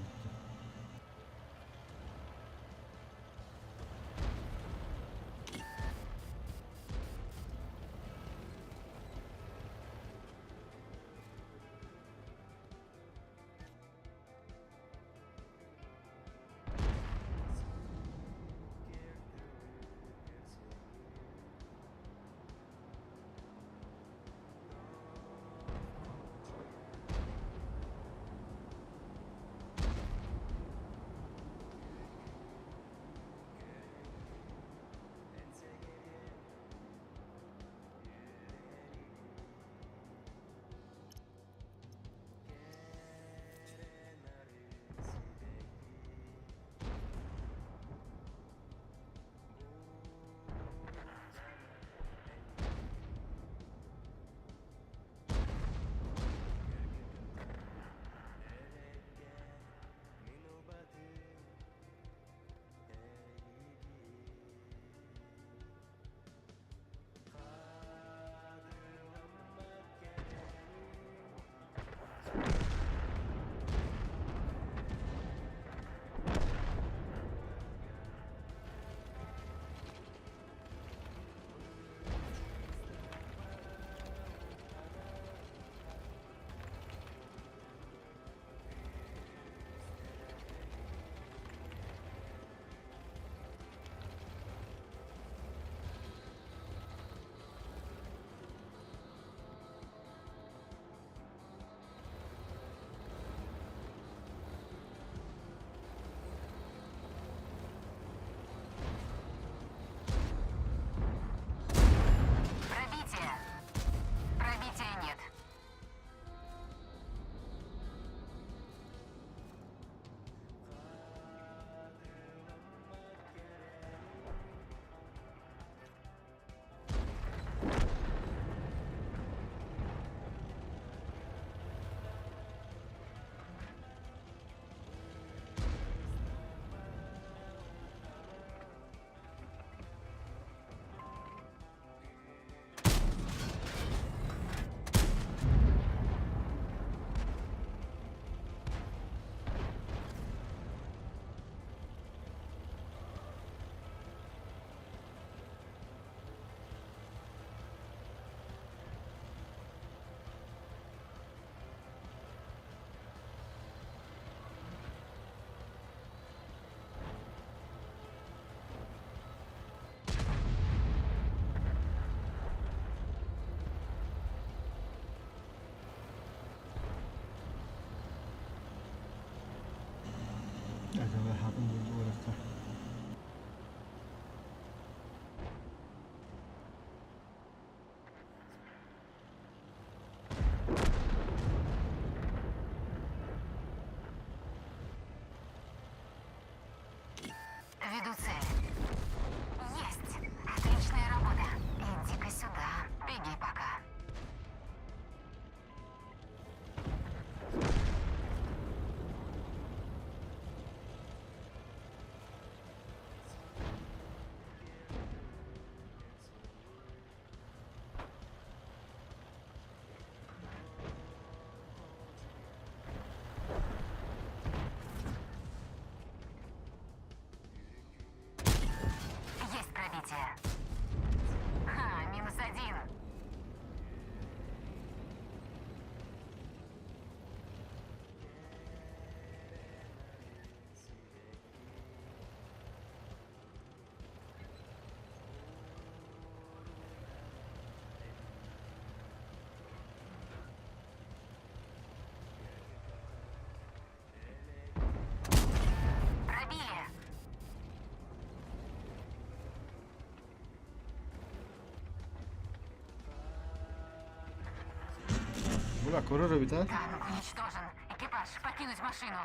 Бля, курьер бит, а? Танк уничтожен. Экипаж, покинуть машину.